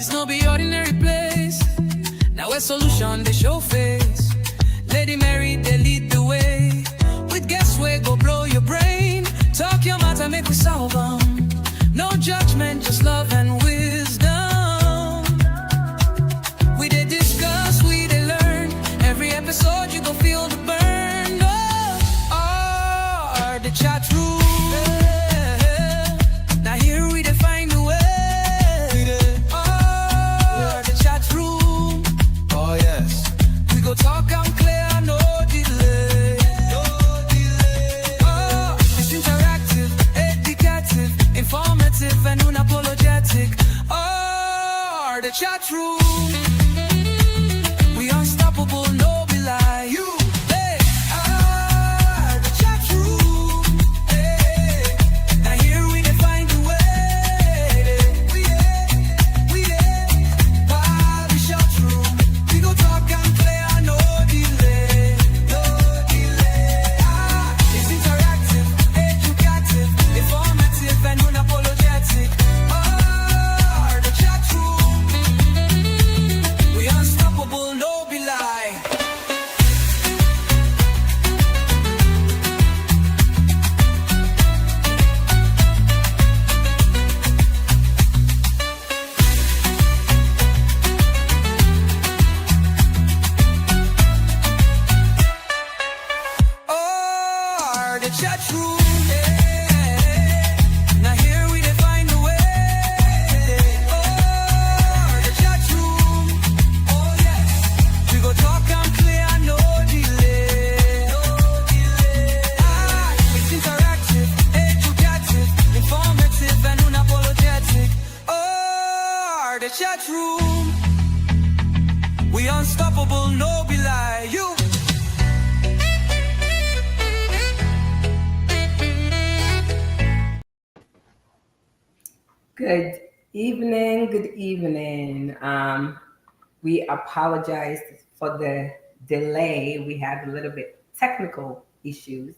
It's no be ordinary place. Now a solution they show face. Lady Mary they lead the way. With guess we go blow your brain. Talk your matter make we solve 'em. No judgment, just love and wisdom. We they discuss, we they learn. Every episode you gon' feel the burn. Oh, the chat room. Now here we define the way. Oh, the chat room. Oh yes, we go talk and clear, no delay. No delay. Oh, it's interactive, educative, informative and unapologetic. Oh, the chat room. We unstoppable, no be lie. You, hey, the chat room. Hey, now here we define the way. We the chat room. We go talk and play, no delay, no delay. It's interactive, educative, informative and unapologetic. Oh, the chat room. We unstoppable, no be lie. Oh, the chat room. Now here we define the way. Oh, the chat room. Oh yes, we go talk and clear, no delay, no delay. It's interactive, educative, informative and unapologetic. Oh, the chat room. We unstoppable, no be lie. You. Good evening. Good evening. We apologize for the delay. We had a little bit technical issues.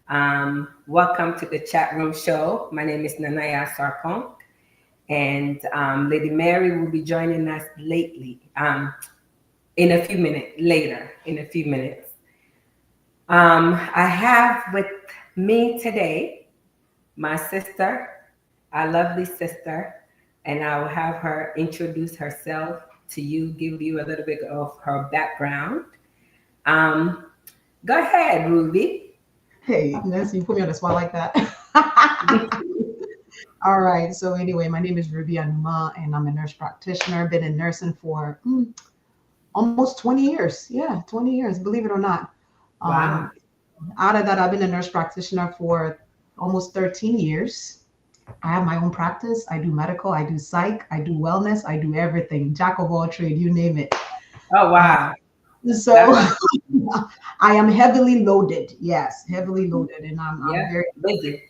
Welcome to the chat room show. My name is Nanaya Sarpong, and Lady Mary will be joining us in a few minutes later. In a few minutes, I have with me today my sister, our lovely sister, and I will have her introduce herself to you, give you a little bit of her background. Go ahead, Ruby. Hey, Nancy, you put me on the spot like that. All right. So anyway, my name is Ruby Anuma, and I'm a nurse practitioner. Been in nursing for almost 20 years. Yeah, 20 years, believe it or not. Wow. Out of that, I've been a nurse practitioner for almost 13 years. I have my own practice. I do medical, I do psych, I do wellness, I do everything. Jack of all trade, you name it. Oh, wow. So I am heavily loaded. Yes, heavily loaded. And I'm very busy.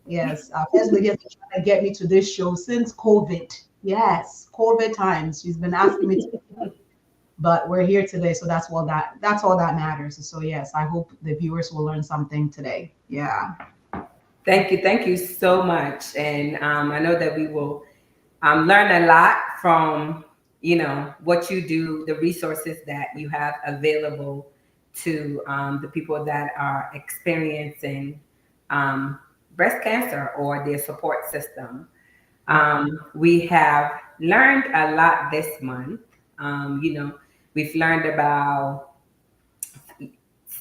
Yes. First lady has been trying to get me to this show since COVID. Yes, COVID times. She's been asking me to, but we're here today. So that's all that matters. So yes, I hope the viewers will learn something today. Yeah. Thank you so much. And I know that we will learn a lot from, what you do, the resources that you have available to the people that are experiencing breast cancer or their support system. We have learned a lot this month. We've learned about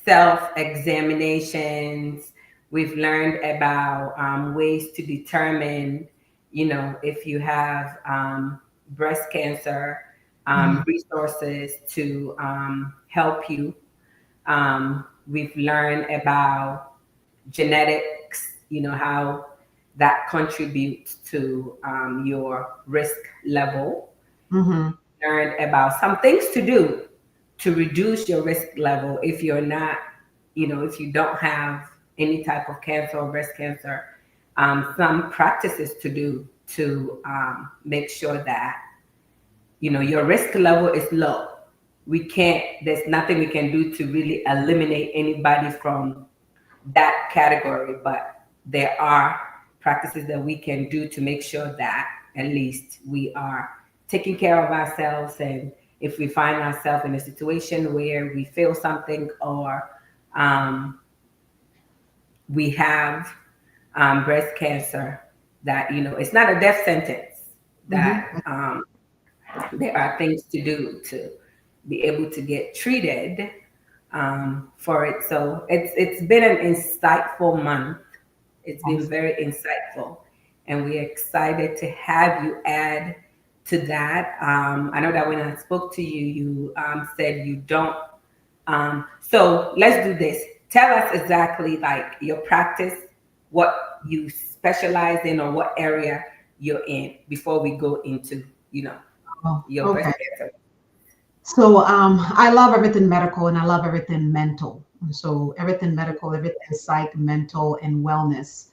self-examinations. We've learned about ways to determine, if you have breast cancer, resources to help you. We've learned about genetics, how that contributes to your risk level. Learned about some things to do to reduce your risk level if you're not, if you don't have any type of cancer or breast cancer. Some practices to do to make sure that, your risk level is low. There's nothing we can do to really eliminate anybody from that category, but there are practices that we can do to make sure that at least we are taking care of ourselves. And if we find ourselves in a situation where we feel something, or um, we have breast cancer, that, it's not a death sentence, Mm-hmm. that there are things to do to be able to get treated for it. So it's been an insightful month. It's been Awesome. very insightful, and we're excited to have you add to that. I know that when I spoke to you, you said you don't. So let's do this. Tell us exactly like your practice, what you specialize in, or what area you're in before we go into, Oh, your breast okay. cancer. So I love everything medical and I love everything mental. So everything medical, everything psych, mental, and wellness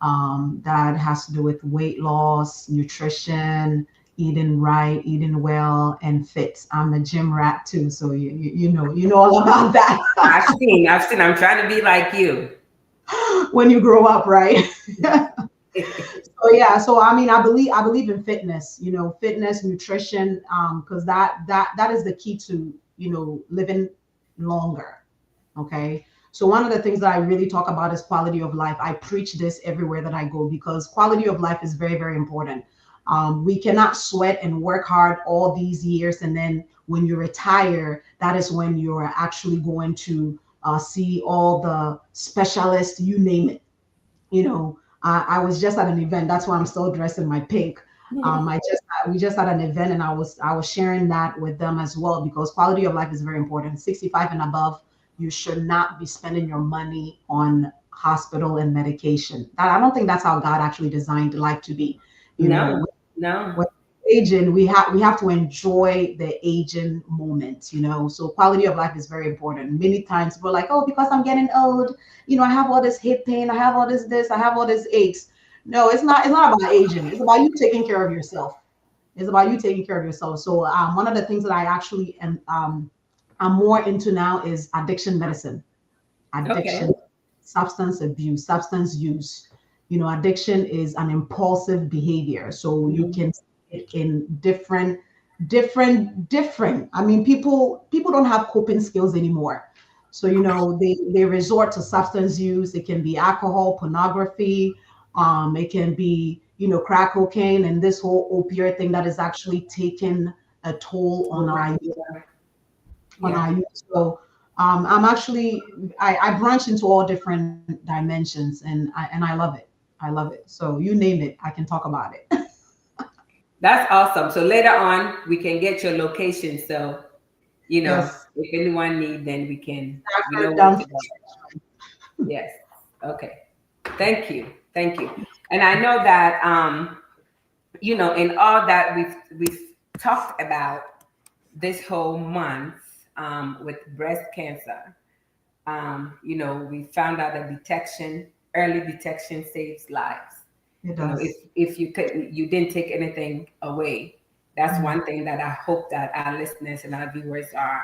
that has to do with weight loss, nutrition, eating right, eating well, and fit. I'm a gym rat too, so you know all about that I've seen. I'm trying to be like you. when you grow up, right? So yeah, so I mean, I believe in fitness, fitness, nutrition, because that is the key to living longer. Okay. So one of the things that I really talk about is quality of life. I preach this everywhere that I go because quality of life is very, very important. We cannot sweat and work hard all these years, and then when you retire, that is when you're actually going to see all the specialists, you name it. I was just at an event. That's why I'm still dressed in my pink. We just had an event, and I was sharing that with them as well because quality of life is very important. 65 and above, you should not be spending your money on hospital and medication. I don't think that's how God actually designed life to be. You know, No, no. when aging, we have to enjoy the aging moment, so quality of life is very important. Many times we're like, oh, because I'm getting old, I have all this hip pain, I have all this, I have all this aches. No, it's not about aging. It's about you taking care of yourself. It's about you taking care of yourself. So one of the things that I actually am I'm more into now is addiction medicine. Okay. Addiction, substance abuse, substance use. Addiction is an impulsive behavior. So you Mhm. can see it in different. I mean, people don't have coping skills anymore. So, they resort to substance use. It can be alcohol, pornography, it can be, crack cocaine, and this whole opioid thing that is actually taking a toll on our Yeah. on Yeah. our youth. So I branch into all different dimensions, and I love it. I love it. So you name it, I can talk about it. That's awesome. So later on, we can get your location. So, Yes, if anyone need, then we know Stafford where down. to go. Yes. Okay. Thank you. Thank you. And I know that, in all that we've talked about this whole month, with breast cancer, we found out that early detection saves lives. It If does. you didn't take anything away, that's Mm. one thing that I hope that our listeners and our viewers are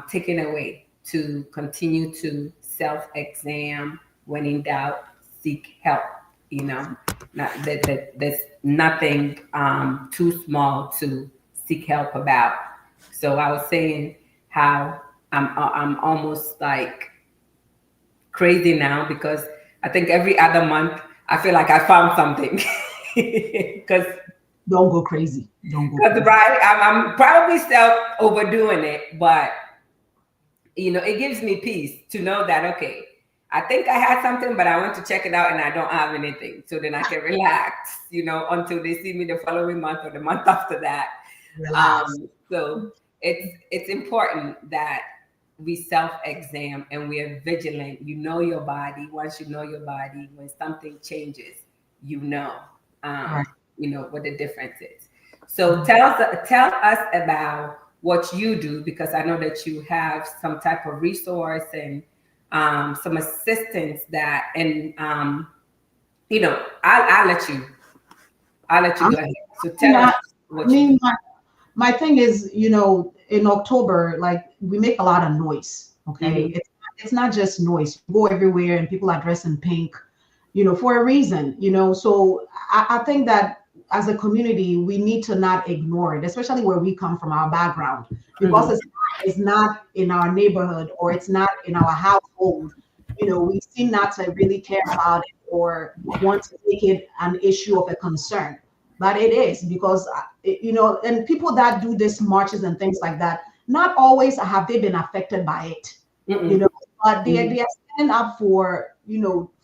taking away, to continue to self-exam. When in doubt, seek help. You know, not that there's nothing too small to seek help about. So I was saying how I'm almost like crazy now, because I think every other month I feel like I found something. Because Don't go crazy. Don't go crazy. right, I'm probably self overdoing it, but it gives me peace to know that, okay, I think I had something, but I went to check it out and I don't have anything. So then I can relax, until they see me the following month or the month after that. Relax. So it's important that we self-exam and we are vigilant. You know your body. Once you know your body, when something changes, you know, Right. what the difference is. So tell us about what you do, because I know that you have some type of resource and some assistance that, and I'll let you I'm, go ahead. So I mean, tell us I what you do. mean, my thing is, in October, like we make a lot of noise. Okay, Hmm. it's not just noise. You go everywhere and people are dressed in pink, for a reason. So I think that as a community, we need to not ignore it, especially where we come from, our background, because Mhm. it's not in our neighborhood or it's not in our household. We seem not to really care about it or want to make it an issue of a concern. But it is because, and people that do this marches and things like that, not always have they been affected by it, you Mm-mm. know, but Mhm. they are standing up for,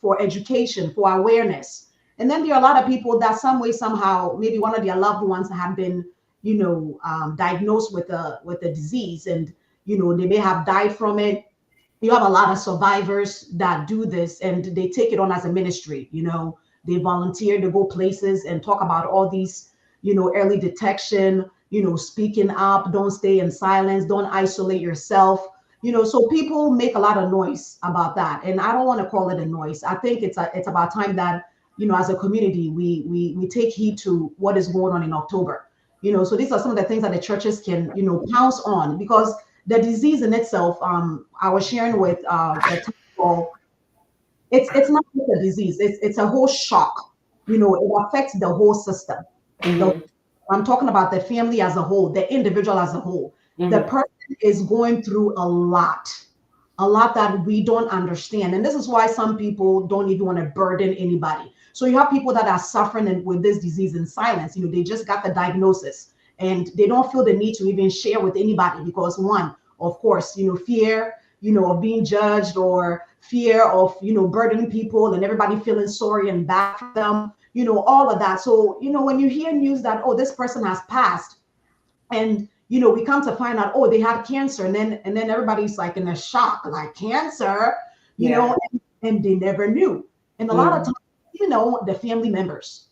for education, for awareness. And then there are a lot of people that some way, somehow, maybe one of their loved ones have been, diagnosed with a disease, and they may have died from it. You have a lot of survivors that do this, and they take it on as a ministry. They volunteer to go places and talk about all these, early detection, speaking up, don't stay in silence, don't isolate yourself. So people make a lot of noise about that, and I don't want to call it a noise. I think it's about time that, as a community, we take heed to what is going on in October. So these are some of the things that the churches can, pounce on, because the disease in itself, I was sharing with the temple, it's not just a disease, it's a whole shock. It affects the whole system. The Mhm. I'm talking about the family as a whole, the individual as a whole. The Mhm. person is going through a lot that we don't understand. And this is why some people don't even want to burden anybody. So you have people that are suffering with this disease in silence. They just got the diagnosis and they don't feel the need to even share with anybody because, one, of course, fear, of being judged, or fear of, burdening people and everybody feeling sorry and bad for them, all of that. So, when you hear news that, oh, this person has passed, and we come to find out, oh, they had cancer, and then everybody's like in a shock, like cancer, Yeah. and they never knew. And a lot of Mhm. times, the family members,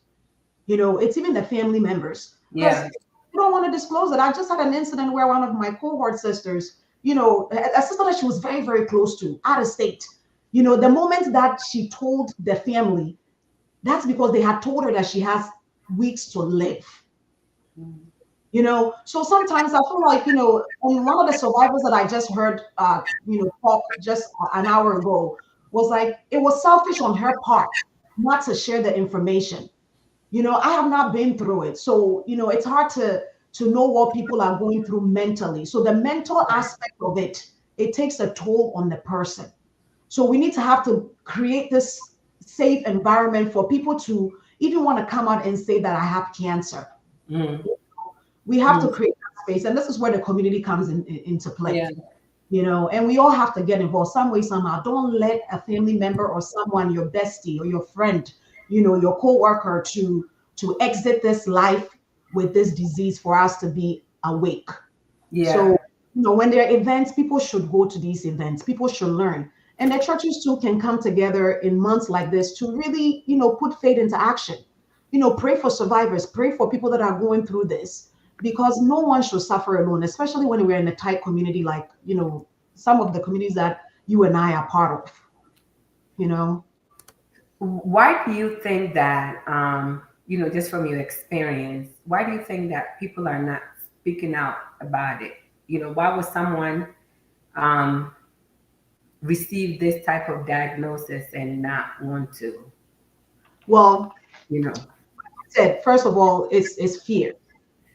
it's even the family members, because Yeah. you don't want to disclose it. I just had an incident where one of my cohort sisters, a sister that she was very, very close to, out of state, the moment that she told the family, that's because they had told her that she has weeks to live. Mhm. So sometimes I feel like, and one of the survivors that I just heard talk just an hour ago was like, it was selfish on her part not to share the information. I have not been through it, so it's hard to know what people are going through mentally. So the mental aspect of it takes a toll on the person. So we need to have to create this safe environment for people to even want to come out and say that I have cancer. Mhm. We have to Mhm. create that space, and this is where the community comes into play. Yeah. And we all have to get involved some way, somehow. Don't let a family member or someone, your bestie or your friend, your coworker, to exit this life with this disease for us to be awake. Yeah. So, when there are events, people should go to these events. People should learn. And the churches too can come together in months like this to really, put faith into action. Pray for survivors, pray for people that are going through this, because no one should suffer alone, especially when we're in a tight community like, some of the communities that you and I are part of, you know. Why do you think that, just from your experience, why do you think that people are not speaking out about it? Why would someone um, receive this type of diagnosis and not want to, Well, you know? I said, first of all, it's fear.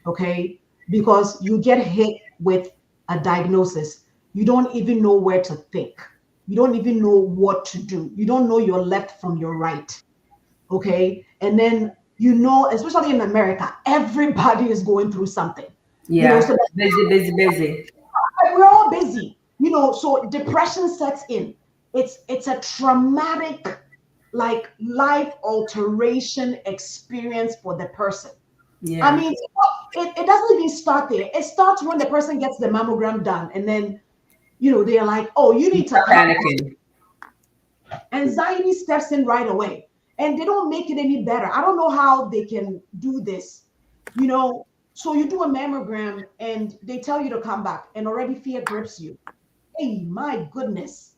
Okay? Because you get hit with a diagnosis, you don't even know where to think. You don't even know what to do. You don't know your left from your right. Okay? And then, especially in America, everybody is going through something. So Yeah, busy, busy, busy. we're all busy. So depression sets in. It's a traumatic, like, life alteration experience for the person. I Yeah, mean, it doesn't even start there. It starts when the person gets the mammogram done, and then they're like, "Oh, you you need to start come." panicking. Anxiety steps in right away, and they don't make it any better. I don't know how they can do this. You know, so you do a mammogram, and they tell you to come back, and already fear grips you. Hey, my goodness,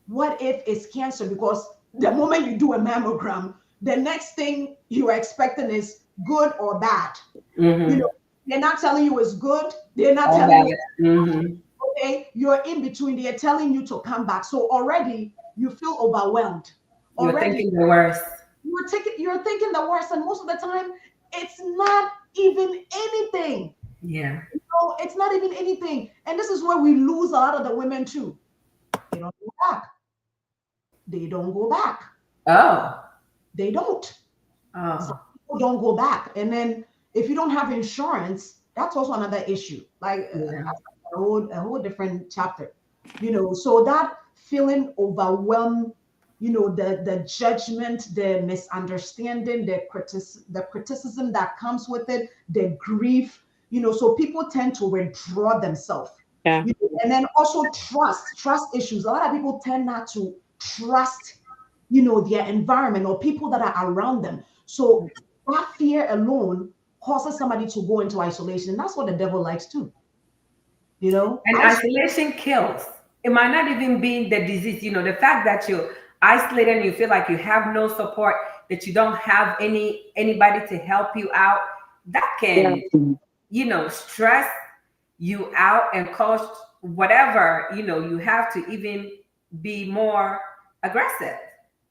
what if it's cancer? Because the moment you do a mammogram, the next thing you are expecting is good or bad. You know, Mm-hmm. they're not telling you it's good. They're not All telling you bad. Mm-hmm. okay. You're in between. They're telling you to come back. So already you feel overwhelmed. You're Already thinking the worst. you're thinking the worst, and most of the time, It's not even anything. Yeah. So it's not even anything. And this is where we lose a lot of the women too. They don't go back. They don't go back. Oh. They don't. Some Oh. people don't go back. And then if you don't have insurance, that's also another issue. Like Yeah. that's a whole different chapter. So that feeling overwhelmed, the judgment, the misunderstanding, the criticism that comes with it, the grief, so people tend to withdraw themselves. Yeah. And then also trust issues. A lot of people tend not to trust, their environment or people that are around them. So that fear alone causes somebody to go into isolation. And that's what the devil likes too. And isolation kills. It might not even be the disease, the fact that you're isolated and you feel like you have no support, that you don't have anybody to help you out, that Yeah. can, stress you out and cause whatever, you have to even be more aggressive.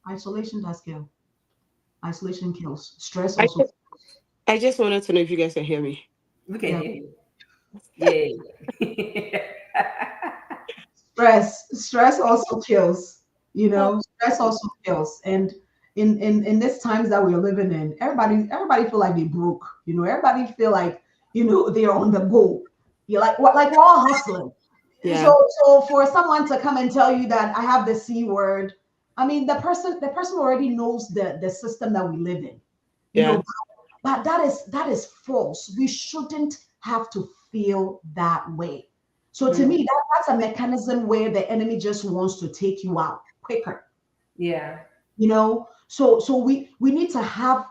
Isolation does kill. Isolation kills. Stress I also. just, I just wanted to know if you guys can hear me. We can Yeah. hear you. Yeah. Stress also kills. Stress also kills. And in this times that we're living in, everybody feel like they broke. Everybody feel like they're on the go. You're like what? Like we're all hustling. Yeah. So for someone to come and tell you that I have the C word, I mean the person already knows the system that we live in. You Yeah. know, but that is false. We shouldn't have to feel that way. So to me, Mm. that's a mechanism where the enemy just wants to take you out quicker. Yeah. So we need to have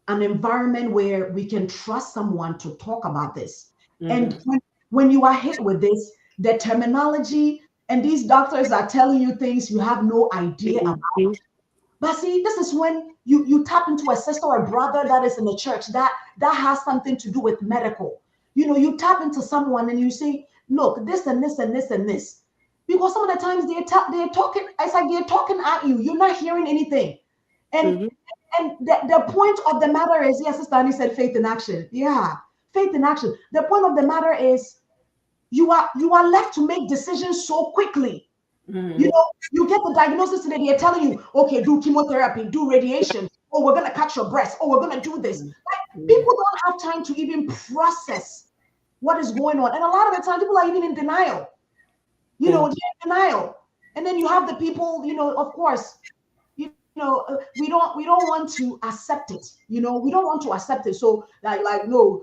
an environment where we can trust someone to talk about this. And Hmm. when you are hit with this, the terminology and these doctors are telling you things you have no idea about. Mhm. But see, this is when you tap into a sister or a brother that is in the church that has something to do with medical. You tap into someone and you say, look, this and this and this and this. Because some of the times they're talking, it's like they're talking at you. You're not hearing anything. And Mhm. and the point of the matter is, yes, Sister Annie said faith in action. Yeah, faith in action. The point of the matter is you are left to make decisions so quickly. Hmm. You get the diagnosis today, they're telling you, okay, do chemotherapy, do radiation. Oh, we're gonna cut your breast. Oh, we're gonna do this. Like Yeah. people don't have time to even process what is going on. And a lot of the time, people are even in denial. Yeah. They're in denial. And then you have the people, of course, we don't want to accept it. We don't want to accept it. So like no,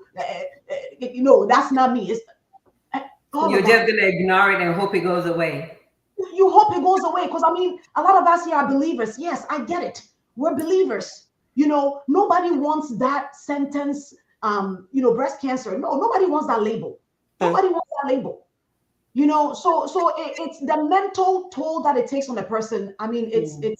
that's not me. It's uh, So all you're of that. just gonna ignore it and hope it goes away. You hope it goes away because I mean, a lot of us here are believers. Yes, I get it. We're believers. Nobody wants that sentence. Breast cancer. No, nobody wants that label. Yeah. Nobody wants that label. So it's the mental toll that it takes on a person. I mean, it's Mm.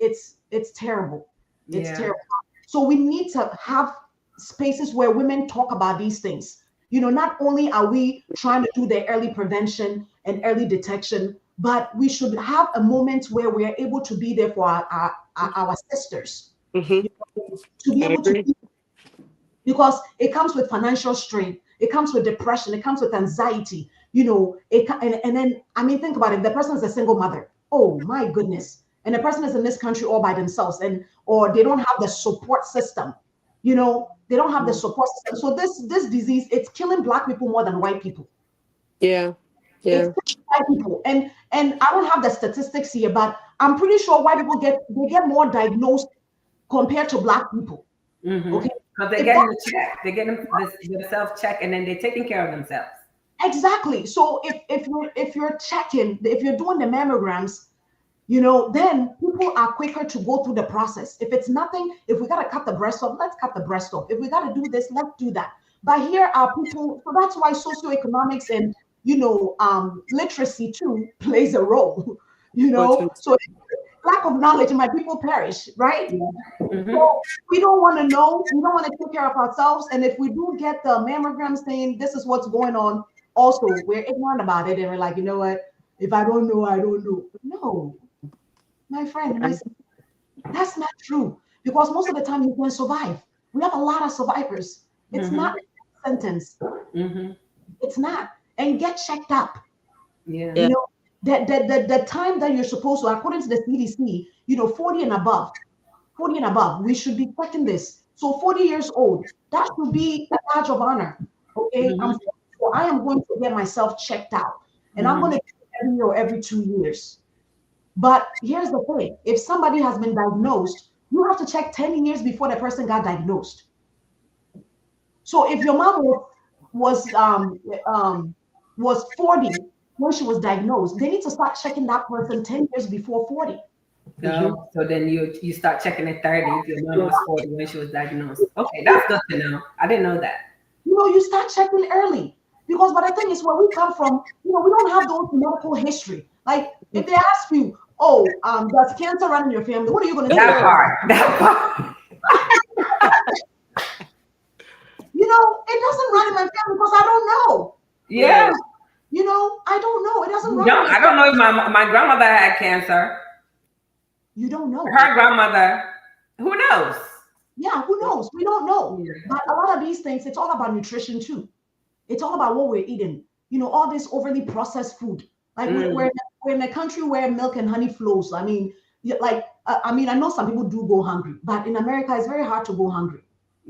it's it's terrible. It's Yeah. terrible. So we need to have spaces where women talk about these things. Not only are we trying to do the early prevention and early detection, but we should have a moment where we are able to be there for our sisters, Mhm. to be I able to agree. because it comes with financial strain, it comes with depression, it comes with anxiety. And then I mean, think about it. The person is a single mother. Oh my goodness. And the person is in this country all by themselves, and or they don't have the support system. They don't have the Mm. support system. So this disease, it's killing black people more than white people. Yeah. It's Yeah. killing white people. And I don't have the statistics here, but I'm pretty sure white people get more diagnosed compared to black people. Mm-hmm. Okay. Because they're If that getting the check, they're getting themselves checked, and then they're taking care of themselves. Exactly. So if you're checking, if you're doing the mammograms, then people are quicker to go through the process. If it's nothing, if we gotta cut the breast off, let's cut the breast off. If we gotta do this, let's do that. But here are people, so that's why socioeconomics and literacy too plays a role. Important. So lack of knowledge, my people perish, right? Yeah. Mm-hmm. So we don't want to know. We don't want to take care of ourselves. And if we do get the mammograms saying this is what's going on, also we're ignorant about it, and we're like, you know what? If I don't know, I don't know. No, my friend, my sister, that's not true. Because most of the time you can survive. We have a lot of survivors. It's not a sentence. It's not. And get checked up. Yeah. You know, the time that you're supposed to, according to the CDC, 40 and above, 40 and above, we should be checking this. So 40 years old, that should be a badge of honor. Okay. So I am going to get myself checked out. And I'm going to do it every year or every 2 years. But here's the thing. If somebody has been diagnosed, you have to check 10 years before the person got diagnosed. So if your mom was 40 when she was diagnosed, they need to start checking that person 10 years before 40. No. So then you start checking at 30 if your mom was 40 when she was diagnosed. Okay, that's good to know. I didn't know that. You start checking early. Because but the thing is, where we come from, we don't have those medical history. Like if they ask you, oh, does cancer run in your family? What are you going to say? That part. That part. It doesn't run in my family because I don't know. Yeah. I don't know. It doesn't run. I don't know if my grandmother had cancer. You don't know. Her grandmother. Who knows? Yeah, who knows? We don't know. Yeah. But a lot of these things, it's all about nutrition too. It's all about what we're eating. All this overly processed food. Like we're in a country where milk and honey flows. I mean, I know some people do go hungry, but in America, it's very hard to go hungry.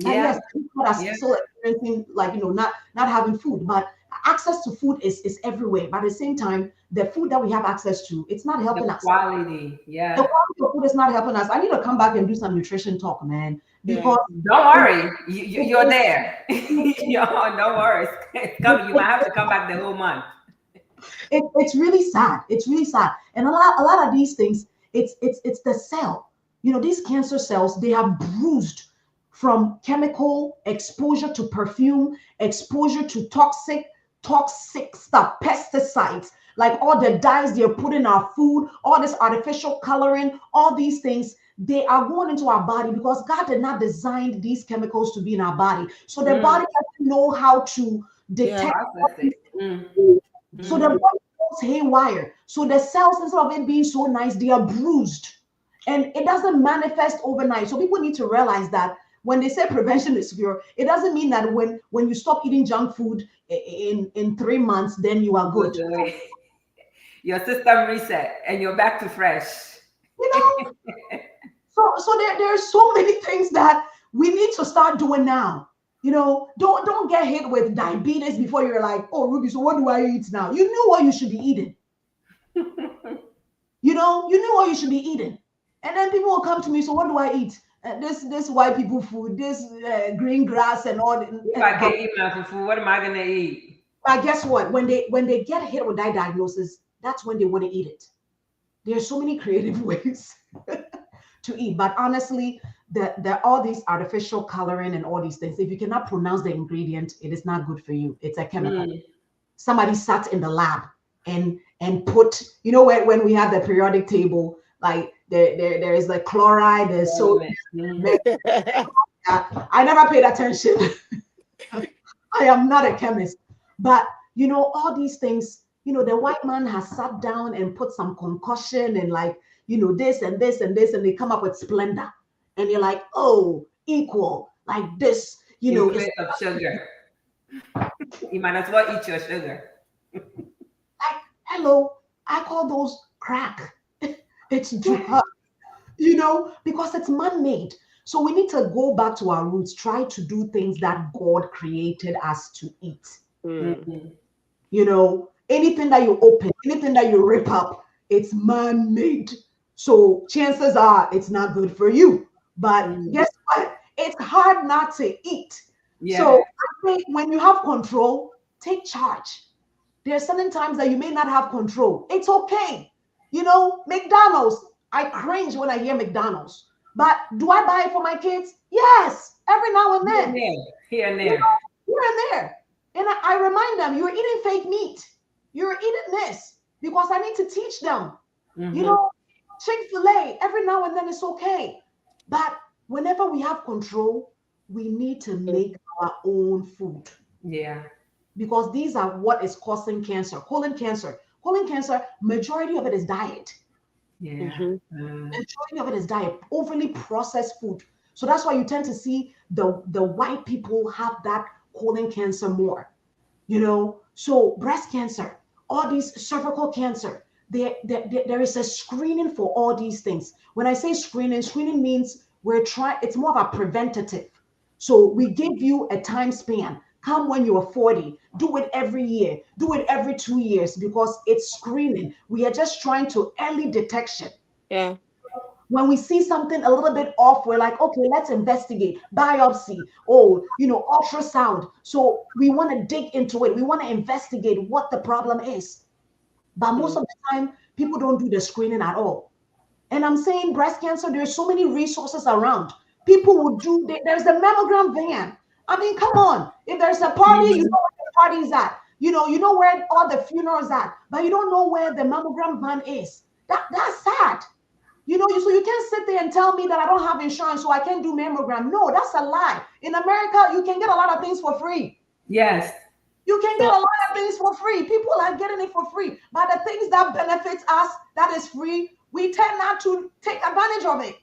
And yes, people are still experiencing not having food, but access to food is everywhere. But at the same time, the food that we have access to, it's not helping us. Quality, yeah. The quality of food is not helping us. I need to come back and do some nutrition talk, man. Because don't worry, you're there. Don't worry, it's coming. You might have to come back the whole month. It's really sad. It's really sad, and a lot of these things, it's the cell. These cancer cells, they have bruised from chemical exposure to perfume, exposure to toxic stuff, pesticides, like all the dyes they're putting in our food, all this artificial coloring, all these things, they are going into our body because God did not design these chemicals to be in our body. So the body has to know how to detect it. So the body goes haywire. So the cells, instead of it being so nice, they are bruised. And it doesn't manifest overnight. So people need to realize that when they say prevention is cure, it doesn't mean that when you stop eating junk food in 3 months, then you are good. Your system reset and you're back to fresh. So there are so many things that we need to start doing now. Don't get hit with diabetes before you're like, oh, Ruby, so what do I eat now? You knew what you should be eating. You knew what you should be eating. And then people will come to me, so what do I eat? This white people food, this green grass and all. If I can't eat my food, what am I gonna eat? But guess what? When they get hit with that diagnosis, that's when they want to eat it. There are so many creative ways to eat. But honestly, all these artificial coloring and all these things, if you cannot pronounce the ingredient, it is not good for you. It's a chemical. Somebody sat in the lab and put, when we have the periodic table, like there is the chloride, there's sodium. I never paid attention. I am not a chemist, but all these things, the white man has sat down and put some concoction and this and this and this, and they come up with splendor, and you're like, oh, equal, like this, in place of sugar. You might as well eat your sugar. Like, hello, I call those crack. It's drug, because it's man-made. So we need to go back to our roots, try to do things that God created us to eat. Anything that you open, anything that you rip up, it's man-made. So chances are it's not good for you. But guess what? It's hard not to eat. Yeah. So I think when you have control, take charge. There are certain times that you may not have control. It's okay. McDonald's, I cringe when I hear McDonald's. But do I buy it for my kids? Yes, every now and then. Here and there. Here and there. And I remind them, you're eating fake meat. You're eating this because I need to teach them. Chick-fil-A, every now and then it's okay. But whenever we have control, we need to make our own food. Yeah. Because these are what is causing cancer. Colon cancer, majority of it is diet. Yeah. Majority of it is diet, overly processed food. So that's why you tend to see the white people have that colon cancer more. So breast cancer, all these cervical cancer, there is a screening for all these things. When I say screening means we're trying, it's more of a preventative. So we give you a time span. Come when you're 40, do it every year, do it every 2 years because it's screening. We are just trying to early detection. Yeah. When we see something a little bit off, we're like, okay, let's investigate, biopsy, oh, ultrasound. So we want to dig into it. We want to investigate what the problem is. But most Mm. of the time, people don't do the screening at all. And I'm saying breast cancer, there's so many resources around. People would do, there's the mammogram van. I mean, come on. If there's a party, you know where the party's at. You know where all the funerals at, but you don't know where the mammogram van is. That's sad. So you can't sit there and tell me that I don't have insurance, so I can't do mammogram. No, that's a lie. In America, you can get a lot of things for free. Yes. You can get So a lot of things for free. People are getting it for free. But the things that benefits us, that is free, we tend not to take advantage of it.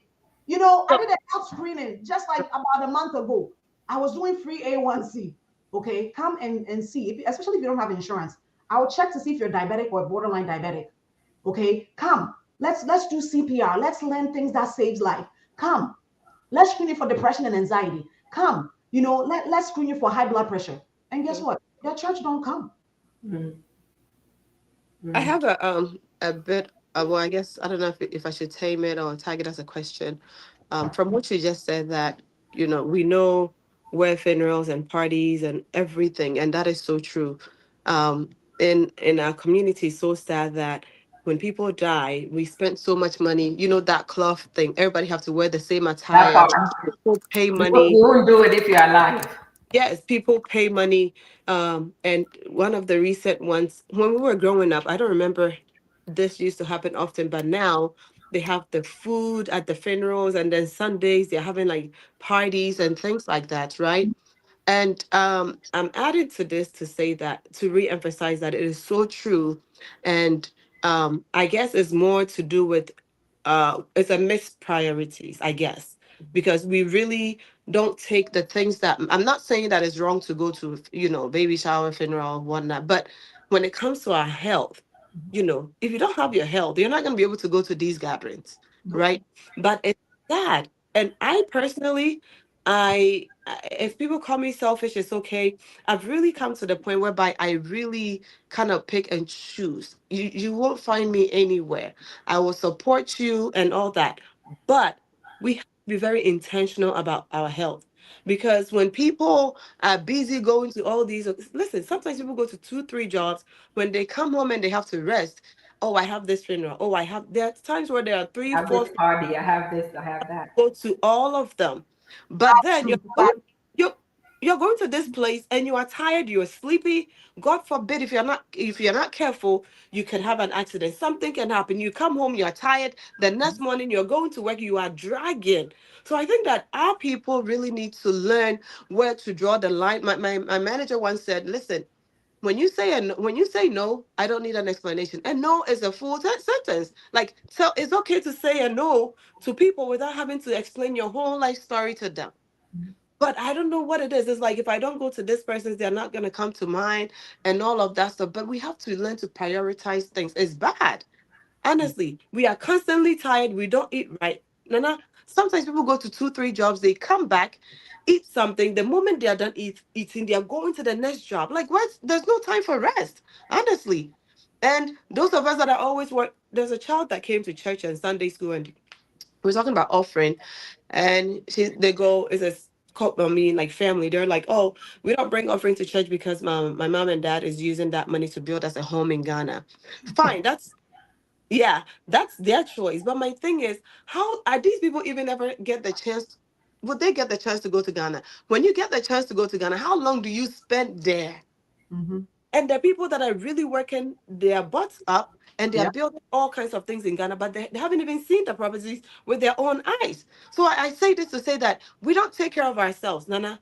I so did a health screening just like about a month ago. I was doing free A1C. Okay, come and see, especially if you don't have insurance. I will check to see if you're diabetic or borderline diabetic. Okay, come. Let's do CPR. Let's learn things that saves life. Come. Let's screen you for depression and anxiety. Come. Let's screen you for high blood pressure. And guess okay. what? Your church don't come. Mm, I mm. have a bit well, I guess I don't know if I should tame it or tag it as a question. From what you just said that, we know where funerals and parties and everything, and that is so true. In our community, it's so sad that when people die, we spend so much money, that cloth thing. Everybody have to wear the same That attire. part. People pay You, money. you wouldn't do it if you're alive. Yes, people pay money. And one of the recent ones, when we were growing up, I don't remember this used to happen often, but now they have the food at the funerals, and then Sundays they're having like parties and things like that, right? And I'm adding to this to say that, to re-emphasize that it is so true. And I guess it's more to do with it's a mixed priorities, I guess, because we really don't take the things that I'm not saying that it's wrong to go to, baby shower, funeral, whatnot, but when it comes to our health, if you don't have your health, you're not going to be able to go to these gatherings, Nope. right? But it's sad. And I personally, if people call me selfish, it's okay. I've really come to the point whereby I really kind of pick and choose. You won't find me anywhere. I will support you and all that. But we have to be very intentional about our health. Because when people are busy going to all these, listen, sometimes people go to two, three jobs. When they come home and they have to rest, oh, I have this funeral. Oh, there are times where there are three, I have four, this party. I have this. I have that. go to all of them. But then True. you're you're going to this place and you are tired, you're sleepy. God forbid, if you're not careful, you can have an accident. Something can happen. You come home, you're tired. The next morning you're going to work, you are dragging. So I think that our people really need to learn where to draw the line. My manager once said, listen, when you say no, I don't need an explanation. And no is a full sentence. Like, so it's okay to say a no to people without having to explain your whole life story to them. But I don't know what it is. It's like, if I don't go to this person's, they're not gonna come to mine and all of that stuff. But we have to learn to prioritize things. It's bad. Honestly, we are constantly tired. We don't eat right. Nana, sometimes people go to two, three jobs, they come back, eat something. The moment they are done eating, they are going to the next job. Like, what? There's no time for rest, honestly. And those of us that are always work, there's a child that came to church and Sunday school, and we were talking about offering, and they go, is a I mean, like family, they're like, oh, we don't bring offering to church because my mom and dad is using that money to build us a home in Ghana. Fine, yeah, that's their choice. But my thing is, how are these people even ever get the chance? Would they get the chance to go to Ghana? When you get the chance to go to Ghana, how long do you spend there? Mm-hmm. And the people that are really working their butts up and they are Yeah. building all kinds of things in Ghana, but they haven't even seen the properties with their own eyes. So I say this to say that we don't take care of ourselves, Nana.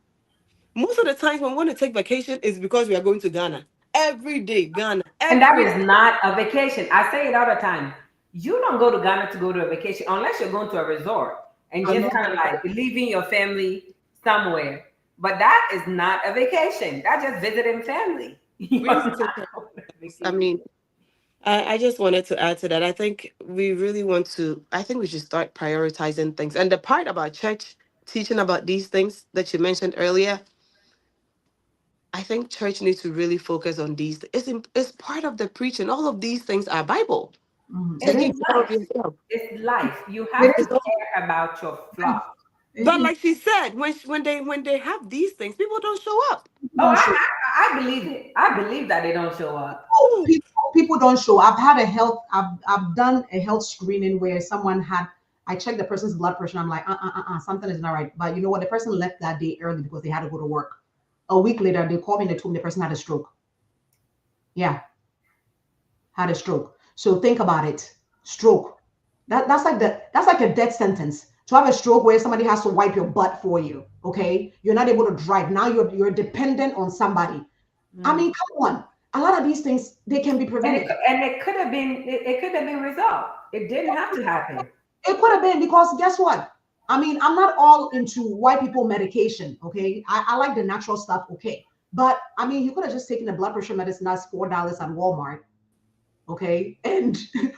Most of the times when we want to take vacation is because we are going to Ghana. Every day, Ghana. And that Every is not a vacation. I say it all the time. You don't go to Ghana to go to a vacation unless you're going to a resort. and I just love kind of it. like leaving your family somewhere. But that is not a vacation. That's just visiting family. You're We need to not take care on a of us. I vacation. mean, I just wanted to add to that. I think we really want to, I think we should start prioritizing things. And the part about church teaching about these things that you mentioned earlier, I think church needs to really focus on these. It's part of the preaching. All of these things are Bible. It And Taking is. it's care of life. yourself. It's life. You It have to is. care about your flock. It But is. like she said, when they have these things, people don't show up. People Oh, don't show. I believe it. I believe that they don't show up. Oh, People don't show. I've done a health screening where someone had. I checked the person's blood pressure. I'm like, something is not right. But you know what? The person left that day early because they had to go to work. A week later, they called me and they told me the person had a stroke. Yeah, had a stroke. So think about it. Stroke. That's like a death sentence. To have a stroke where somebody has to wipe your butt for you. Okay, you're not able to drive. Now you're dependent on somebody. I Mm. mean, come on. A lot of these things they can be prevented. And it could have been it could have been resolved. It didn't have to happen. It could have been because guess what? I mean, I'm not all into white people medication. Okay, I like the natural stuff. Okay, but I mean, you could have just taken the blood pressure medicine that's $4 at Walmart. Okay, and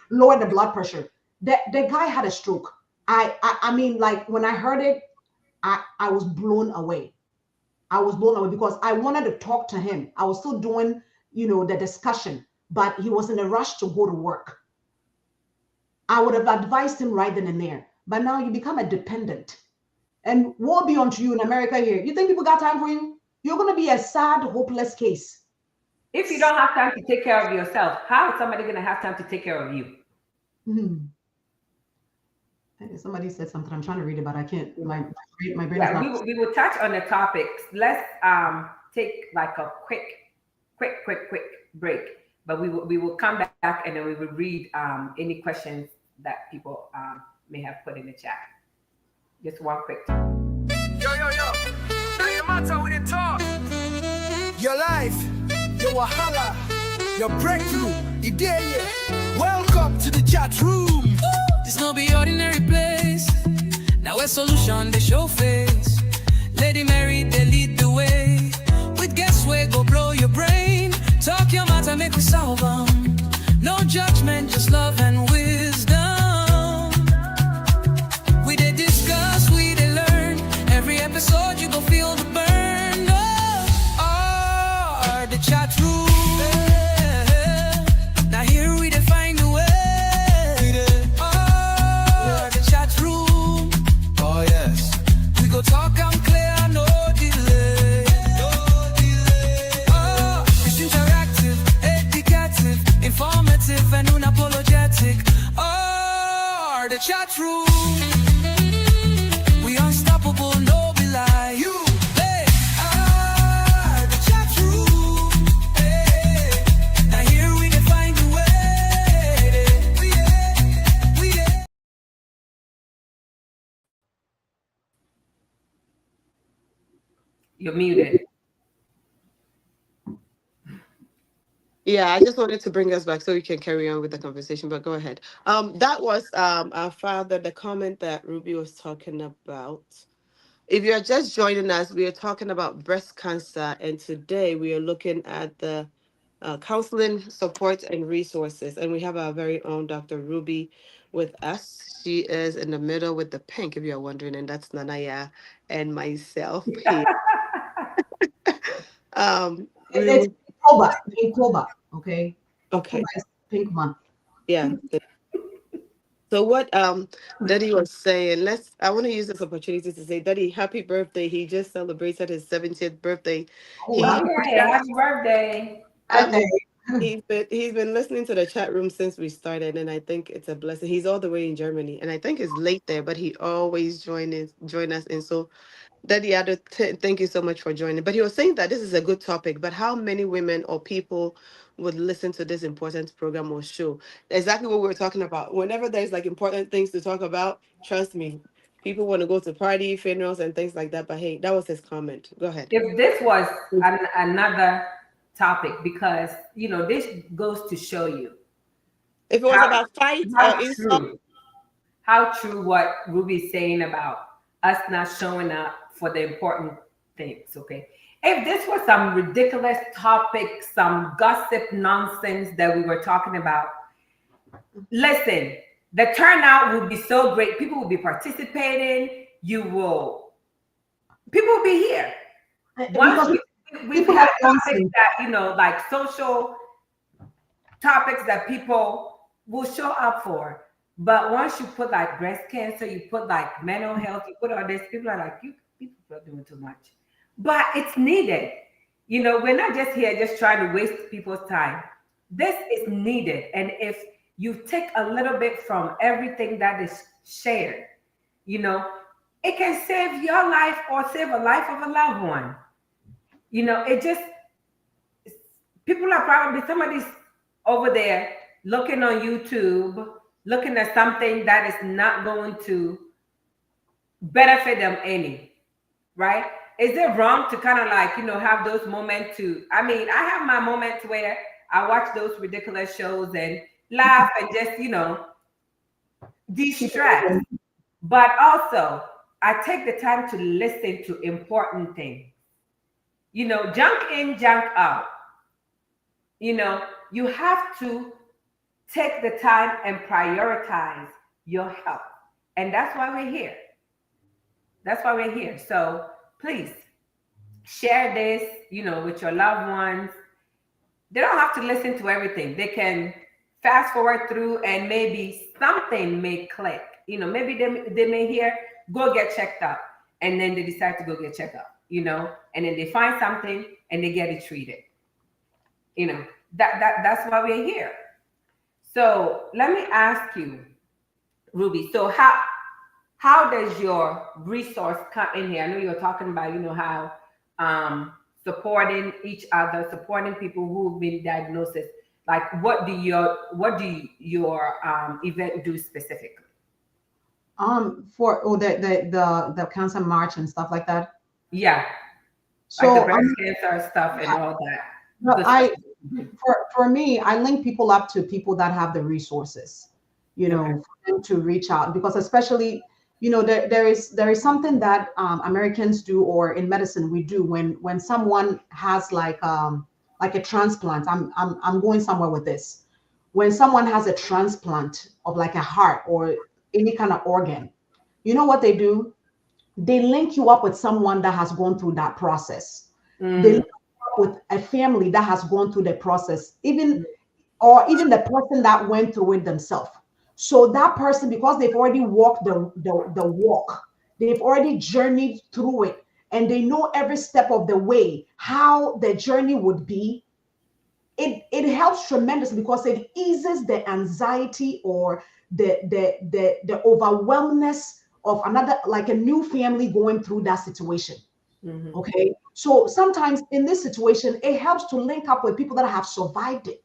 lower the blood pressure. The guy had a stroke. I mean, like when I heard it, I was blown away. I was blown away because I wanted to talk to him. I was still doing, the discussion, but he was in a rush to go to work. I would have advised him right then and there. But now you become a dependent. And woe be unto you in America here. You think people got time for you? You're going to be a sad, hopeless case. If you don't have time to take care of yourself, how is somebody going to have time to take care of you? Hmm. I think somebody said something. I'm trying to read it, but I can't. My brain is Yeah, not. we will touch on the topics. Let's take like a quick break. But we will come back and then we will read any questions that people may have put in the chat. Just one quick. Yo, yo, yo. Now your matter with the talk. Your life, your wahala, your breakthrough, idea. Welcome to the chat room. This no be ordinary place. Now a solution they show face. Lady Mary they lead the way. With guess where go blow your brain. Talk your matter make we solve 'em. No judgment, just love and wisdom. We they discuss, we they learn. Every episode you go feel the burn. Oh, the chat room. Now here we define the way. Oh, the chat room. Oh yes. We go talk and clear, no delay. No delay. Oh, it's interactive, educative, informative, and unapologetic. Oh, the chat room. We unstoppable, no be lie. You, hey, the chat room. Hey, now here we can find a way. We You're muted. yeah, I just wanted to bring us back so we can carry on with the conversation, but go ahead. That was our father, the comment that Ruby was talking about. If you're just joining us, we are talking about breast cancer, and today we are looking at the counseling support and resources. And we have our very own Dr. Ruby with us. She is in the middle with the pink, if you're wondering, and that's Nanaya and myself here. We It's will, October. Okay, October okay, is pink month. yeah. So what Daddy was saying, I want to use this opportunity to say, Daddy, happy birthday. He just celebrated his 70th birthday. Oh, He happy Okay, birthday! happy birthday. um Birthday. he's been listening to the chat room since we started, and I think it's a blessing. He's all the way in Germany, and I think it's late there, but he always join us. And so Daddy Ado, thank you so much for joining. But he was saying that this is a good topic, but how many women or people would listen to this important program or show? Exactly what we were talking about. Whenever there's like important things to talk about, trust me, people want to go to party, funerals, and things like that. But hey, that was his comment. Go ahead. If this was another topic, because this goes to show you If it was how about fights or how insult, true how true what Ruby's saying about us not showing up for the important things. Okay, if this was some ridiculous topic, some gossip nonsense that we were talking about, listen, the turnout would be so great. People will be participating. People will be here. Once Because we've people had like topics dancing. that, like social topics that people will show up for. But once you put like breast cancer, you put like mental health, you put all this, people are like, you people are doing too much. But it's needed. We're not just here just trying to waste people's time. This is needed. And if you take a little bit from everything that is shared, you know, it can save your life or save a life of a loved one. It just, people are probably, somebody's over there looking on YouTube, looking at something that is not going to benefit them any, right? Is it wrong to kind of like, have those moments I mean, I have my moments where I watch those ridiculous shows and laugh and just, de-stress. But also, I take the time to listen to important things. Junk in, junk out. You have to take the time and prioritize your health. And that's why we're here. That's why we're here. So please share this, with your loved ones. They don't have to listen to everything. They can fast forward through and maybe something may click. Maybe they may hear, go get checked up. And then they decide to go get checked up, and then they find something and they get it treated. That's why we're here. So let me ask you, Ruby. So how does your resource come in here? I know you're talking about, how supporting each other, supporting people who've been diagnosed. Like, what do your event do specifically? For the cancer march and stuff like that. Yeah, So like the breast cancer stuff and all that. no, for me, I link people up to people that have the resources, Okay. for them to reach out, because especially, there is something that Americans do, or in medicine we do, when someone has like a transplant. I'm going somewhere with this. When someone has a transplant of like a heart or any kind of organ, you know what they do? They link you up with someone that has gone through that process. They Mm, link you up with a family that has gone through the process, even the person that went through it themselves. So that person, because they've already walked the walk, they've already journeyed through it, and they know every step of the way how the journey would be. It helps tremendously, because it eases the anxiety or the overwhelmness of another, like a new family going through that situation. mhm. Okay, so sometimes in this situation it helps to link up with people that have survived it,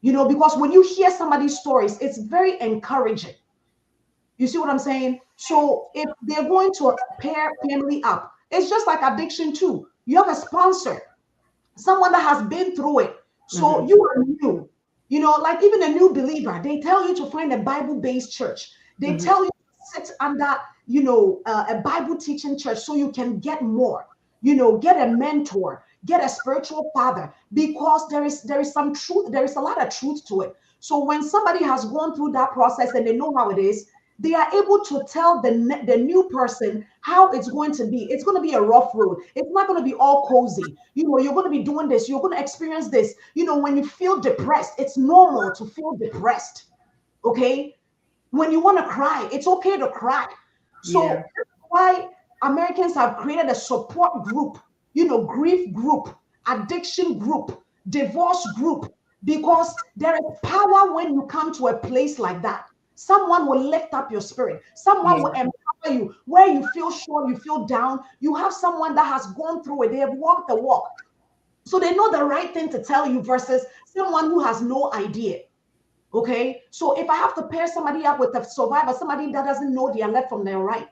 because when you hear somebody's stories, it's very encouraging. You see what I'm saying? So if they're going to pair family up, it's just like addiction too. You have a sponsor, someone that has been through it. So Mhm. you are new. Like even a new believer, they tell you to find a Bible-based church. They Mhm. tell you to sit under, a Bible teaching church, so you can get more. Get a mentor, get a spiritual father, because there is some truth. There is a lot of truth to it. So when somebody has gone through that process and they know how it is, they are able to tell the new person how it's going to be. It's going to be a rough road. It's not going to be all cozy. You're going to be doing this. You're going to experience this. When you feel depressed, it's normal to feel depressed. Okay. When you want to cry, it's okay to cry. Yeah. So that's why Americans have created a support group, grief group, addiction group, divorce group, because there is power when you come to a place like that. Someone will lift up your spirit. Someone will Yeah. empower you where you feel sure, you feel down. You have someone that has gone through it. They have walked the walk. So they know the right thing to tell you versus someone who has no idea. Okay. So if I have to pair somebody up with a survivor, somebody that doesn't know their left from their right,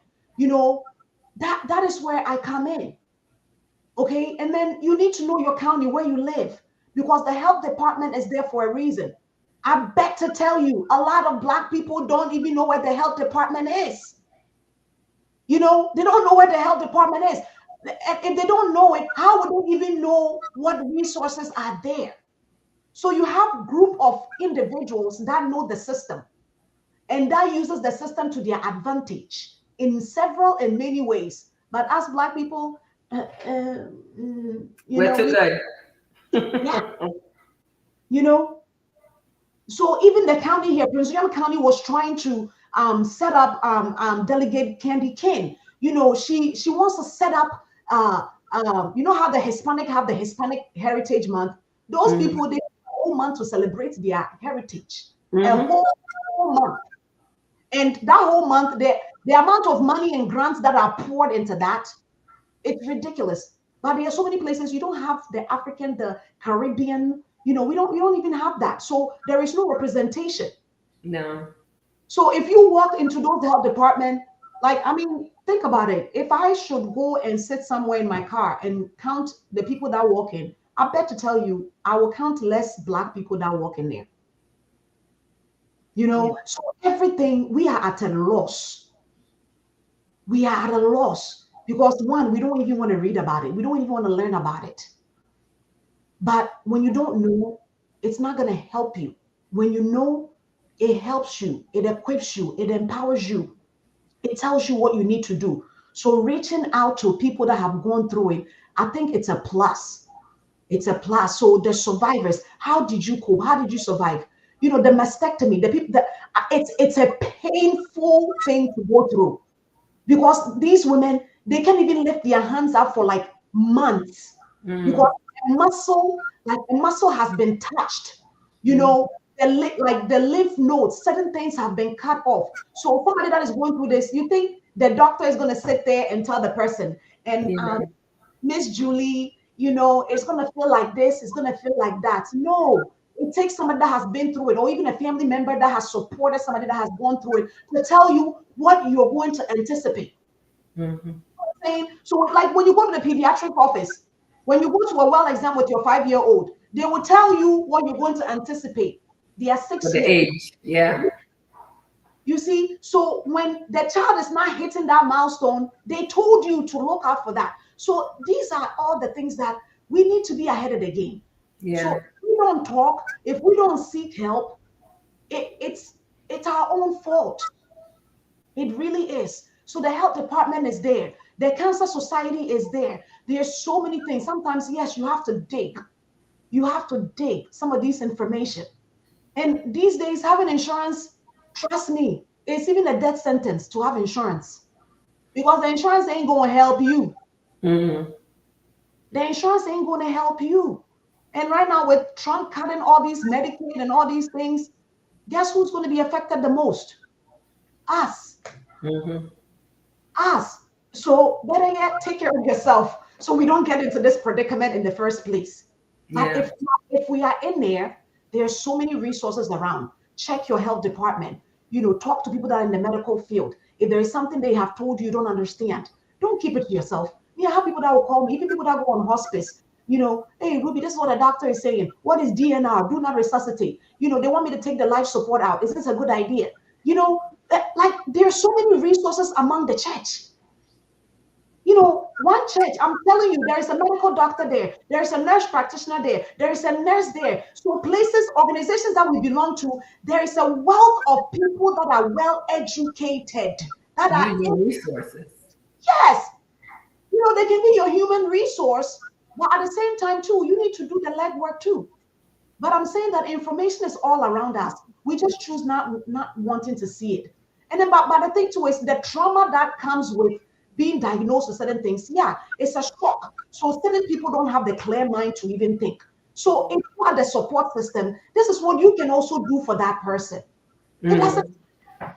that is where I come in. Okay. And then you need to know your county where you live, because the health department is there for a reason. I bet to tell you, a lot of Black people don't even know where the health department is. You know, they don't know where the health department is. If they don't know it, how would they even know what resources are there? So you have a group of individuals that know the system and that uses the system to their advantage in many ways. But as Black people, you We're know, too good. yeah, you know, so even the county here, Prince William County was trying to set up Delegate Candy King. You know, she wants to set up, you know how the Hispanic have the Hispanic Heritage Month. Those Mhm. people, they have a whole month to celebrate their heritage, a Mhm. whole month. And that whole month, the amount of money and grants that are poured into that, it's ridiculous. But there are so many places you don't have the African, the Caribbean. You know, we don't even have that. So there is no representation. No. So if you walk into those health department, like I mean, think about it. If I should go and sit somewhere in my car and count the people that walk in, I bet to tell you, I will count less Black people that walk in there. You Yeah. know, so everything we are at a loss. We are at a loss because one, we don't even want to read about it. We don't even want to learn about it. But when you don't know, it's not going to help you. When you know, it helps you, it equips you, it empowers you, it tells you what you need to do. So reaching out to people that have gone through it, I think it's a plus. It's a plus. So the survivors, how did you cope? How did you survive? You know, the mastectomy, the people that it's a painful thing to go through because these women, they can't even lift their hands up for like months because Mm. like the muscle has been touched. You Mm. know, like the lymph nodes, certain things have been cut off. So somebody that is going through this, you think the doctor is going to sit there and tell the person, and Yeah. Miss Julie, you know, it's going to feel like this, it's going to feel like that. No, it takes somebody that has been through it, or even a family member that has supported somebody that has gone through it to tell you what you're going to anticipate. Mhm. Saying, so like when you go to the pediatric office, when you go to a well exam with your 5-year-old, they will tell you what you're going to anticipate. They are For six the years. age. Yeah. You see, so when the child is not hitting that milestone, they told you to look out for that. So these are all the things that we need to be ahead of the game. So Yeah. if we don't talk, if we don't seek help, it's our own fault. It really is. So the health department is there. The cancer society is there. There's so many things. Sometimes, yes, you have to dig. You have to dig some of this information. And these days, having insurance, trust me, it's even a death sentence to have insurance because the insurance ain't going to help you. Mhm. The insurance ain't going to help you. And right now, with Trump cutting all these Medicaid and all these things, guess who's going to be affected the most? Us. Mhm. Us. So better yet, take care of yourself so we don't get into this predicament in the first place. But Yeah. if we are in there, there's so many resources around. Check your health department. You know, talk to people that are in the medical field. If there is something they have told you don't understand, don't keep it to yourself. Me, I have people that will call me, even people that go on hospice. You know, hey Ruby, this is what a doctor is saying. What is DNR? Do not resuscitate. You know, they want me to take the life support out. Is this a good idea? You know, like there are so many resources among the church. You know, one church, I'm telling you, there is a medical doctor there, there's a nurse practitioner there, there is a nurse there. So places, organizations that we belong to, there is a wealth of people that are well educated, that are Using resources. yes, you know, they can be your human resource, but at the same time too, you need to do the legwork too. But I'm saying that information is all around us. We just choose not wanting to see it. And then, but the thing too is the trauma that comes with being diagnosed with certain things. Yeah, it's a shock. So certain people don't have the clear mind to even think. So if you are the support system, this is what you can also do for that person. It doesn't, Mm.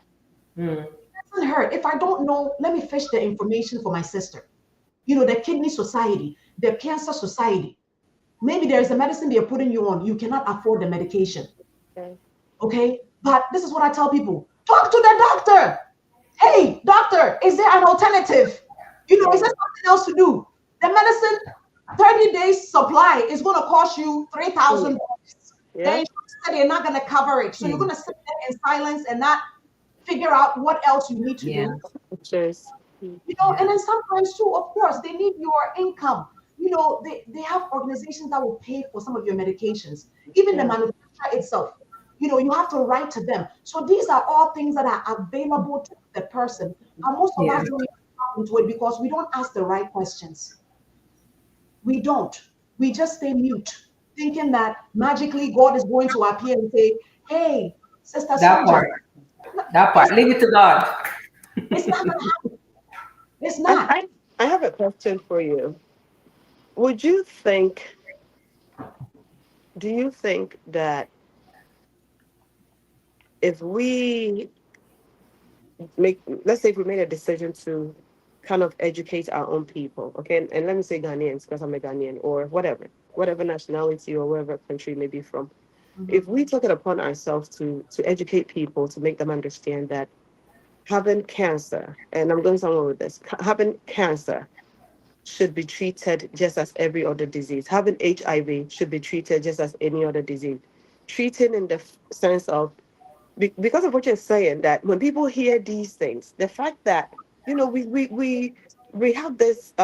Mm. doesn't hurt. If I don't know, let me fish the information for my sister. You know, the kidney society, the cancer society. Maybe there is a medicine they're putting you on. You cannot afford the medication. Okay. Okay. But this is what I tell people, talk to the doctor. Hey, doctor, is there an alternative? You know, is there something else to do? The medicine, 30 days supply is going to cost you Mm. $3,000. The Yeah. insurance said you're not going to cover it. So you're going to sit there in silence and not figure out what else you need to Yeah. do. Cheers. And then sometimes too, of course, they need your income. They have organizations that will pay for some of your medications, even the manufacturer itself. You have to write to them. So these are all things that are available to the person. And most of Yeah. us don't even tap into it because we don't ask the right questions. We don't. We just stay mute, thinking that magically God is going to appear and say, "Hey, Sister That Sonja." part. That part. Leave it to God. It's not gonna happen. It's I, not. I, I have a question for you. Would you think, do you think that if we let's say if we made a decision to kind of educate our own people, okay, and let me say Ghanaians because I'm a Ghanaian or whatever nationality or whatever country may be from, if Mhm. we took it upon ourselves to educate people, to make them understand that having cancer, and I'm going somewhere with this, having cancer should be treated just as every other disease. Having HIV should be treated just as any other disease. Treating in the sense of, because of what you're saying, that when people hear these things, the fact that we have this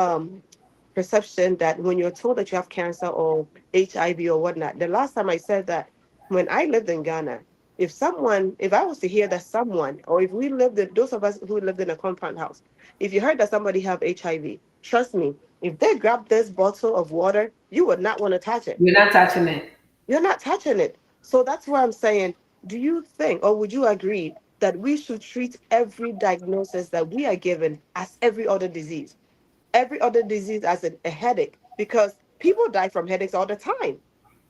perception that when you're told that you have cancer or HIV or whatnot. The last time I said that, when I lived in Ghana, if I was to hear that someone, or if we lived in, those of us who lived in a compound house, if you heard that somebody have HIV, trust me, if they grab this bottle of water, you would not want to touch it. You're not touching it. You're not touching it. So that's why I'm saying, do you think, or would you agree that we should treat every diagnosis that we are given as every other disease? Every other disease as a headache, because people die from headaches all the time,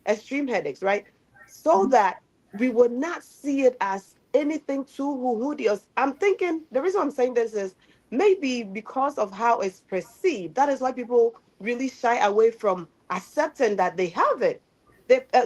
extreme headaches, right? So that we would not see it as anything too hoo-hoo. I'm thinking the reason I'm saying this is maybe because of how it's perceived. That is why people really shy away from accepting that they have it.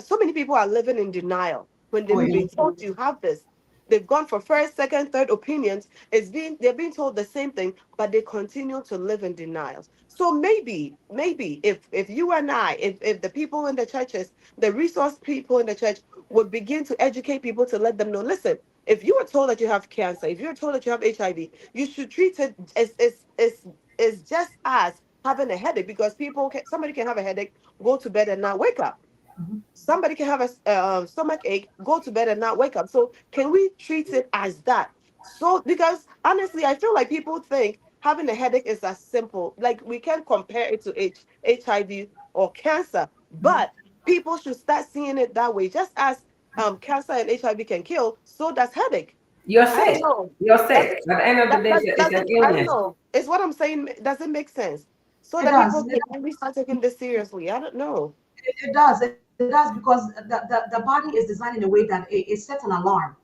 So many people are living in denial when Oh they've yeah. been told you have this. They've gone for first, second, third opinions. They're being told the same thing, but they continue to live in denials. So maybe if you and I, if the people in the churches, the resource people in the church would begin to educate people to let them know, listen, if you are told that you have cancer, if you're told that you have HIV, you should treat it as just as having a headache, because somebody can have a headache, go to bed and not wake up. Mhm. Somebody can have a stomach ache, go to bed and not wake up. So can we treat it as that? So because honestly, I feel like people think having a headache is as simple. Like we can compare it to HIV or cancer, but people should start seeing it that way. Just as cancer and HIV can kill, so does headache. You're I don't sick. know. You're Does sick. At the end of the day, it's does an it? I don't illness. know. Is what I'm saying. Does it make sense? So It that does. people can really start taking this seriously. I don't know. It does. It does because the body is designed in a way that it sets an alarm.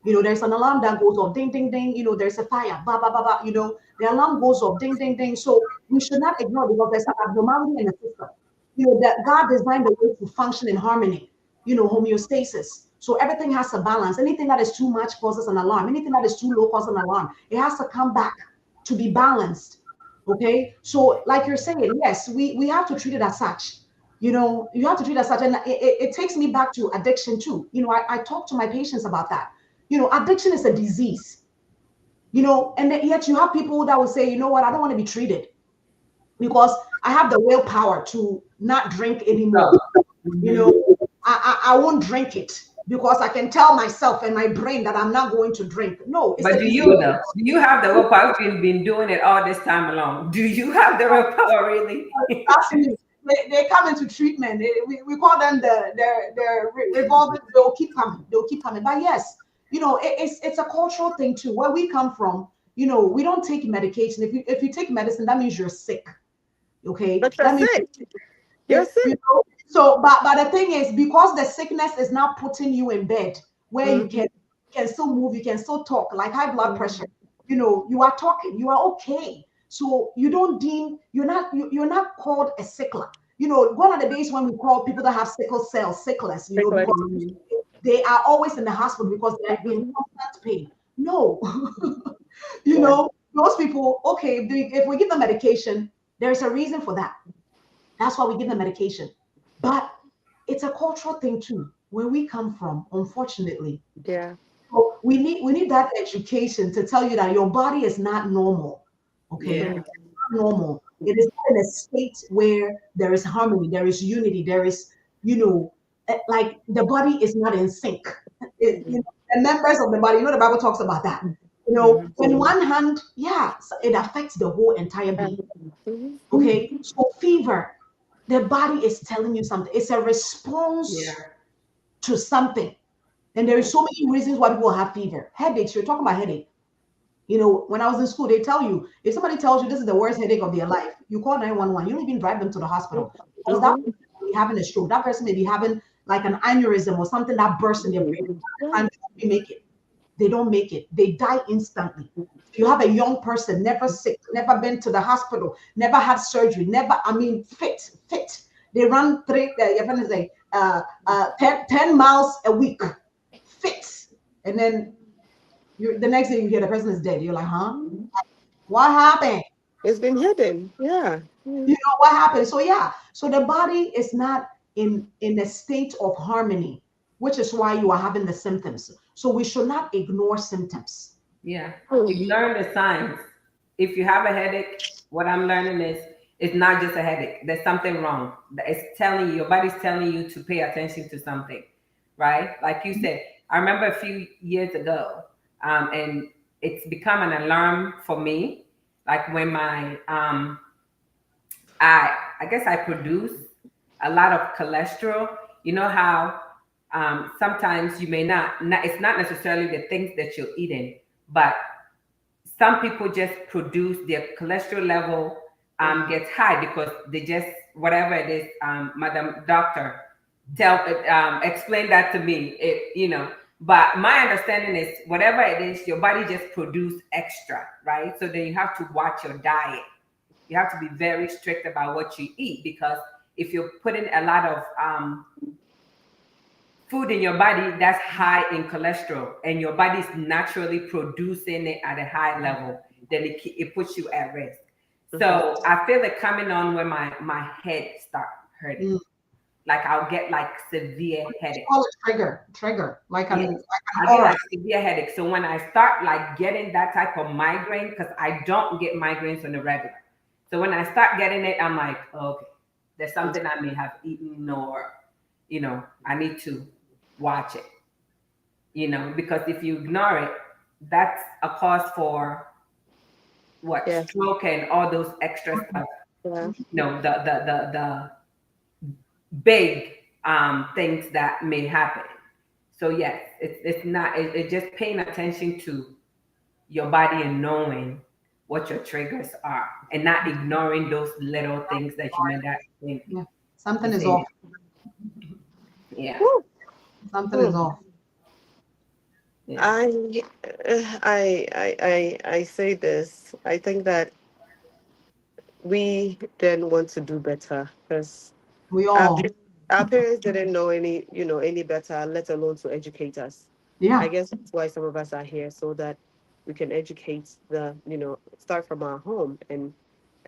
There's an alarm that goes off, ding, ding, ding. There's a fire, ba, ba, ba, ba. The alarm goes off, ding, ding, ding. So we should not ignore because there's an abnormality in the system. That God designed the way to function in harmony, homeostasis. So everything has a balance. Anything that is too much causes an alarm. Anything that is too low causes an alarm. It has to come back to be balanced. Okay. So, like you're saying, yes, we have to treat it as such. You have to treat it as such. And it takes me back to addiction too. I talk to my patients about that. Addiction is a disease, and yet you have people that will say, you know what, I don't want to be treated because I have the willpower to not drink anymore. So, You mhm. know, I won't drink it because I can tell myself and my brain that I'm not going to drink. No, it's But a do disease. you though? Do you have the willpower? You've been doing it all this time alone. Do you have the willpower really? Trust me, they come into treatment. We call them the revolving. They'll keep coming. They'll keep coming. But yes, it's a cultural thing too. Where we come from, we don't take medication. If you take medicine, that means you're sick. Okay, But you're that means sick. You're you, sick. you know. So, but the thing is, because the sickness is not putting you in bed where you Mhm. can still move, you can still talk, like high blood Mhm. pressure. You are talking, you are okay. So you don't deem you're not called a sickler. One of the days when we call people that have sickle cells sicklers, Sickness. because they are always in the hospital because they're in Mhm. constant pain. No, Yeah. those people, okay, if we give them medication, there's a reason for that. That's why we give them medication. But it's a cultural thing too. where we come from, unfortunately. Yeah. So we need that education to tell you that your body is not normal. Okay, Yeah. Mm. it's not normal. It is not in a state where there is harmony, there is unity, there is, like the body is not in sync. The members of the body, the Bible talks about that. Mhm. In one hand, yeah, so it affects the whole entire being. Mhm. Okay, so fever, the body is telling you something. It's a Yeah. response to something. And there is so many reasons why people have fever. Headaches, you're talking about headache. When I was in school, they tell you if somebody tells you this is the worst headache of their life, you call 911. You don't even drive them to the hospital because that Mhm. person may be having a stroke. That person may be having like an aneurysm or something that bursts in their brain. Yeah. And they make it. They don't make it. They die instantly. You have a young person, never sick, never been to the hospital, never had surgery, never, I mean, fit. They run you're going to say, 10 miles a week, fit. And then the next thing you hear the person is dead. You're like, huh? What happened? It's been hidden. Yeah. Yeah. What happened? So yeah, so the body is not in a state of harmony, which is why you are having the symptoms. So we should not ignore symptoms. Yeah. Mm. You learn the signs. If you have a headache, what I'm learning is it's not just a headache. There's something wrong. It's telling you, your body's telling you to pay attention to something, right? Like you said, I remember a few years ago, and it's become an alarm for me. Like when my I guess I produce a lot of cholesterol. You know how sometimes you may not, it's not necessarily the things that you're eating, but some people just produce their cholesterol level gets high because they just whatever it is, Madam Doctor, explain that to me. But my understanding is whatever it is, your body just produce extra, right? So then you have to watch your diet. You have to be very strict about what you eat because if you're putting a lot of food in your body that's high in cholesterol and your body's naturally producing it at a high level, then it puts you at risk. Mhm. So I feel it coming on when my head start hurting. Mm. Like I'll get like severe headache. Call it trigger, like Yes. an I get aura. like severe headache. So when I start like getting that type of migraine, because I don't get migraines on the regular. So when I start getting it, I'm like, okay, there's something I may have eaten or, I need to watch it, because if you ignore it, that's a cause for what Yeah. stroke and all those extra stuff. Yeah. The big things that may happen. So yes, it's not it's just paying attention to your body and knowing what your triggers are and not ignoring those little things that you may not think Yeah. Something is is in off. it. Yeah. Woo. Something is Mm. off. Yeah. I say this. I think that we then want to do better because We our, all. our parents didn't know any better, let alone to educate us. I Yeah. guess that's why some of us are here so that we can educate start from our home and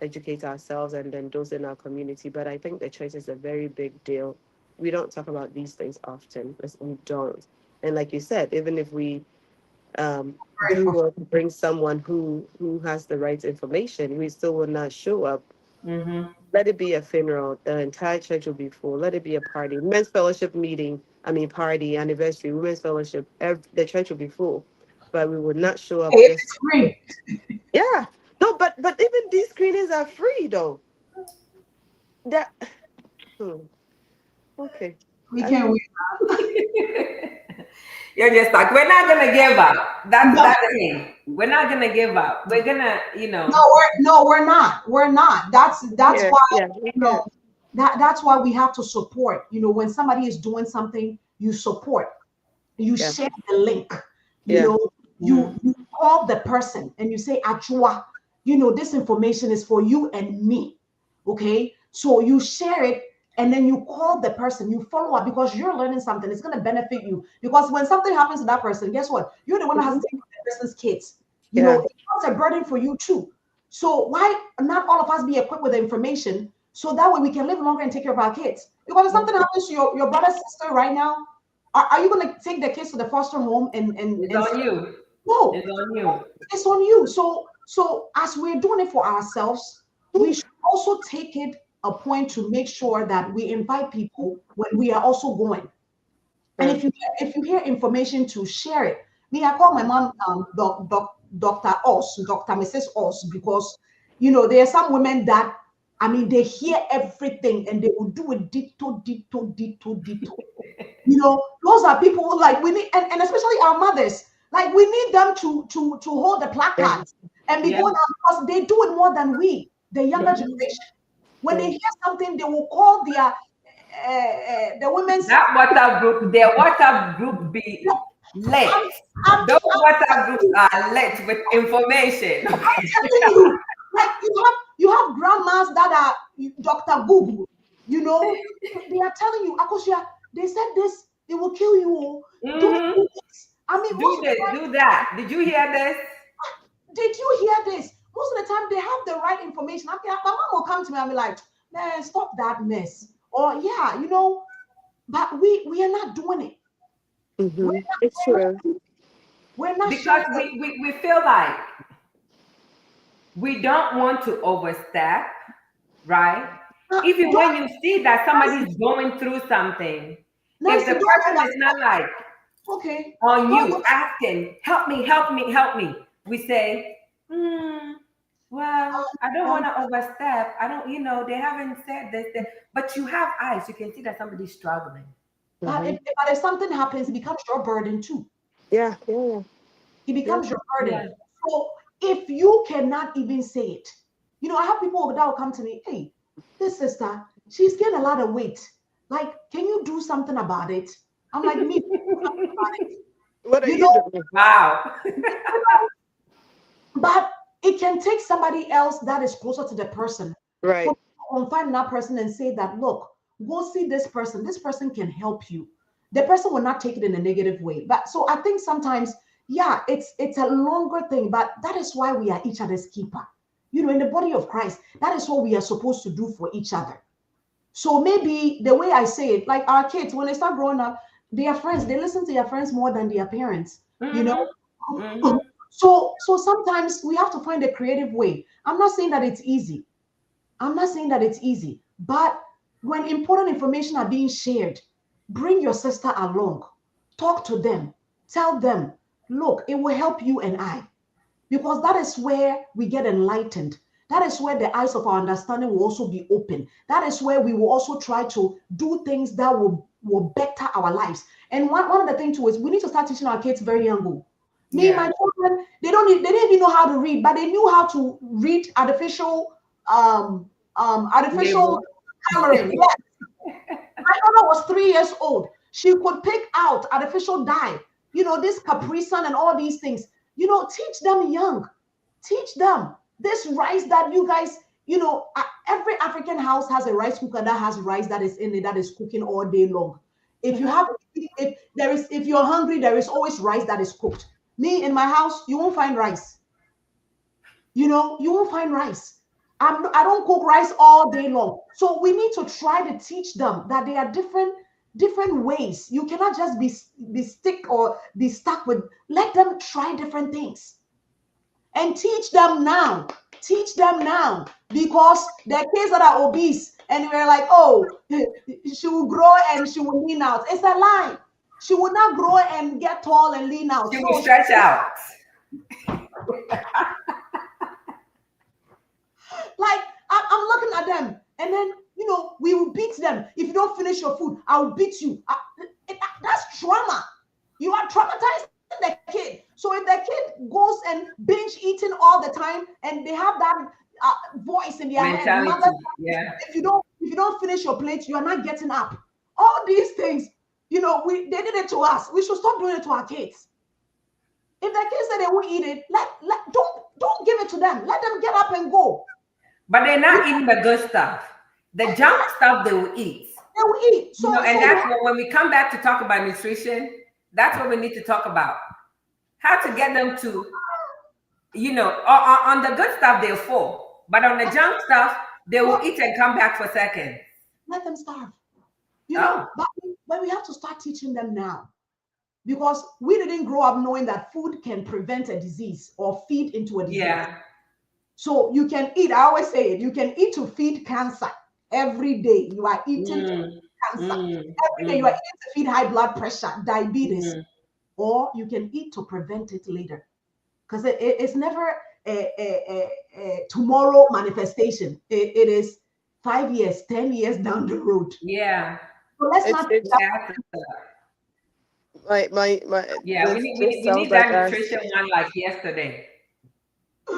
educate ourselves and then those in our community. But I think the church is a very big deal. We don't talk about these things often. We don't. And like you said, even if we um, Very do for want to bring someone who has the right information, we still will not show up. Mm-hmm. Let it be a funeral. The entire church will be full. Let it be a party. Men's fellowship meeting. I mean, party, anniversary, women's fellowship. The church will be full, but we would not show up Hey, just. it's free. Yeah. No, but even these screenings are free though. That. Hmm, okay. We I can't don't. wait. You're just like, we're not gonna give up. That's No, that thing. We're not gonna give up. We're gonna, we're not. We're not. That's Yeah. why, Yeah. We you can. know, that's why we have to support. When somebody is doing something, you support. You Yeah. share the link. You Yeah. know, Mhm. you call the person and you say, Ajua, this information is for you and me. Okay. So you share it and then you call the person, you follow up because you're learning something. It's going to benefit you. Because when something happens to that person, guess what? You're the one that has to Mhm. take care of the person's kids. Yeah. It becomes a burden for you too. So why not all of us be equipped with the information so that way we can live longer and take care of our kids? Because if something happens to your brother, sister right now, Are you going to take the kids to the foster home It's on you. No, It's on you. it's on you. So as we're doing it for ourselves, we should also take it a point to make sure that we invite people when we are also going. And if you hear information, to share it. Me, I call my mom Dr. Oz, Dr. Mrs. Oz, because there are some women that, I mean, they hear everything and they will do it ditto, ditto, ditto, ditto. Those are people like we need, and especially our mothers. Like we need them to hold the placards and be going out, because they do it more than we, the younger generation. When they hear something, they will call the women's that WhatsApp group. Their WhatsApp group be lit. Those WhatsApp groups are lit with information. I'm telling you, like you have grandmas that are Dr. Google. They are telling you, Akosia, they said this, they will kill you. Don't do this. I mean, do this, do that. Did you hear this? Did you hear this? Most of the time, they have the right information. My mom will come to me and be like, man, stop that mess. Or, yeah, but we are not doing it. It's true. We're not because we feel like we don't want to overstep, right? Even when you see that somebody's going through something, if the person is not like on you asking, help me, help me, help me, we say, well, I don't want to overstep. I don't, they haven't said this, but you have eyes. You can see that somebody's struggling. But if something happens, it becomes your burden too. Yeah. It becomes your burden. Yeah. So if you cannot even say it, I have people that will come to me, hey, this sister, she's gained a lot of weight. Like, can you do something about it? I'm like, me, what are you doing? Wow. But it can take somebody else that is closer to the person. Right. Find that person and say that, look, go see this person. This person can help you. The person will not take it in a negative way. But so I think sometimes, yeah, it's a longer thing, but that is why we are each other's keeper. In the body of Christ, that is what we are supposed to do for each other. So maybe the way I say it, like our kids, when they start growing up, their friends, they listen to their friends more than their parents, So sometimes we have to find a creative way. I'm not saying that it's easy. But when important information are being shared, bring your sister along, talk to them, tell them, look, it will help you and I, because that is where we get enlightened. That is where the eyes of our understanding will also be open. That is where we will also try to do things that will better our lives. And one of the things too is we need to start teaching our kids very young. Me, my children, they didn't even know how to read, but they knew how to read artificial coloring. Yes. My daughter was 3 years old. She could pick out artificial dye, this Capri Sun and all these things. Teach them young. Teach them this rice that you guys, every African house has a rice cooker that has rice that is in it, that is cooking all day long. If you're hungry, there is always rice that is cooked. Me, in my house, you won't find rice. You won't find rice. I don't cook rice all day long. So we need to try to teach them that there are different ways. You cannot just be stuck with. Let them try different things. And teach them now, because there are kids that are obese and we're like, oh, she will grow and she will lean out. It's a lie. She will not grow and get tall and lean out. She will stretch out. Like, I'm looking at them and then, we will beat them. If you don't finish your food, I'll beat you. That's trauma. You are traumatizing the kid. So if the kid goes and binge eating all the time and they have that voice in their head, if you don't finish your plate, you are not getting up. All these things, they did it to us. We should stop doing it to our kids. If the kids say they won't eat it, don't give it to them. Let them get up and go. But they're not eating the good stuff. The junk stuff they will eat. They will eat. That's when we come back to talk about nutrition, that's what we need to talk about. How to get them to, on the good stuff, they're full. But on the junk stuff, they will eat and come back for seconds. Let them starve. You know, Oh, but we have to start teaching them now because we didn't grow up knowing that food can prevent a disease or feed into a disease. yeah. So you can eat, I always say it, you can eat to feed cancer every day. You are eating to Mm, feed cancer. mm, Every day you are mm, eating to feed high blood pressure, diabetes, mm. or you can eat to prevent it later. Because it's never a tomorrow manifestation. It is 5 years, 10 years down the road. Yeah. So let's It's not it's That's my yeah. this We this we sounds need like that us. nutrition one like yesterday.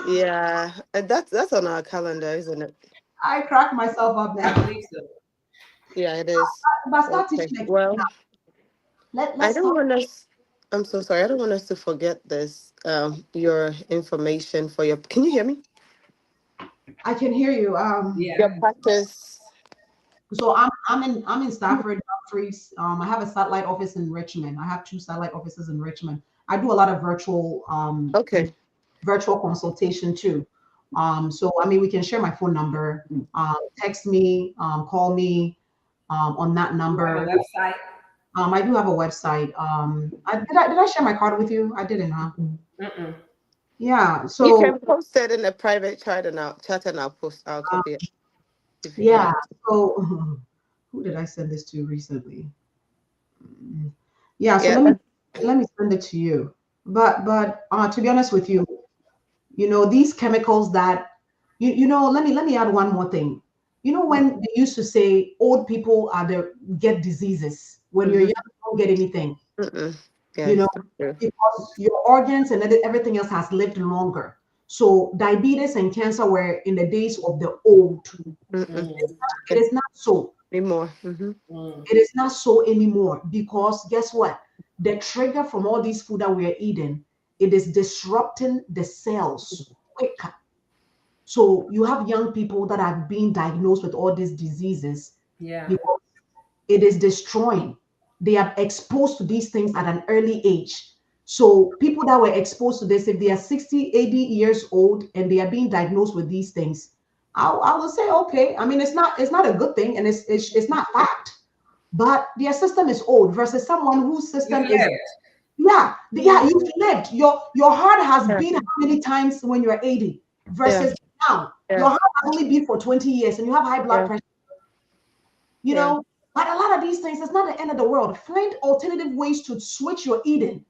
Yeah, and that's on our calendar, isn't it? I crack myself up I now. believe so. Yeah, it is. But start Okay. teaching the kids Well, now. I Let's don't start. want us. I'm so sorry. I don't want us to forget this. Your information for your. Can you hear me? I can hear you. Your Yeah. practice. So I'm in Stafford, Dumfries. I have a satellite office in Richmond. I have two satellite offices in Richmond. I do a lot of Okay. virtual consultation too. So I mean, we can share my phone number. Text me, call me on that You have a number. website? I do have a website. Did I share my card with you? I didn't, huh? Mm-mm. Yeah. You So can post it in a private chat and I'll post. I'll uh, copy it if you yeah. want. So who did I send this to recently? Mm, Yeah. So Yeah. let me send it to you. But to be honest with you, these chemicals that let me add one more thing. When they used to say old people are the get diseases, when you're young, Mm-hmm. you don't get anything, Mm-mm. you know, Yes. That's true. because your organs and everything else has lived longer. So diabetes and cancer were in the days of the old. Mm-mm. Mm, It is not so. Anymore. Mm-hmm. mm. It is not so anymore because guess what? The trigger from all these food that we are eating, it is disrupting the cells quicker. So you have young people that are being diagnosed with all these diseases Yeah. because it is destroying. They are exposed to these things at an early age. So people that were exposed to this, if they are 60, 80 years old and they are being diagnosed with these things, I will say, okay. I mean, it's not a good thing and it's not fact. But their system is old versus someone whose You've system is, lived. yeah, you've lived. Your heart has Yeah. beat how many times when you're 80 Yeah. versus now. Your Yeah. heart has only beat for 20 years and you have high blood Yeah. pressure, you Yeah. know. But a lot of these things, it's not the end of the world. Find alternative ways to switch your eating,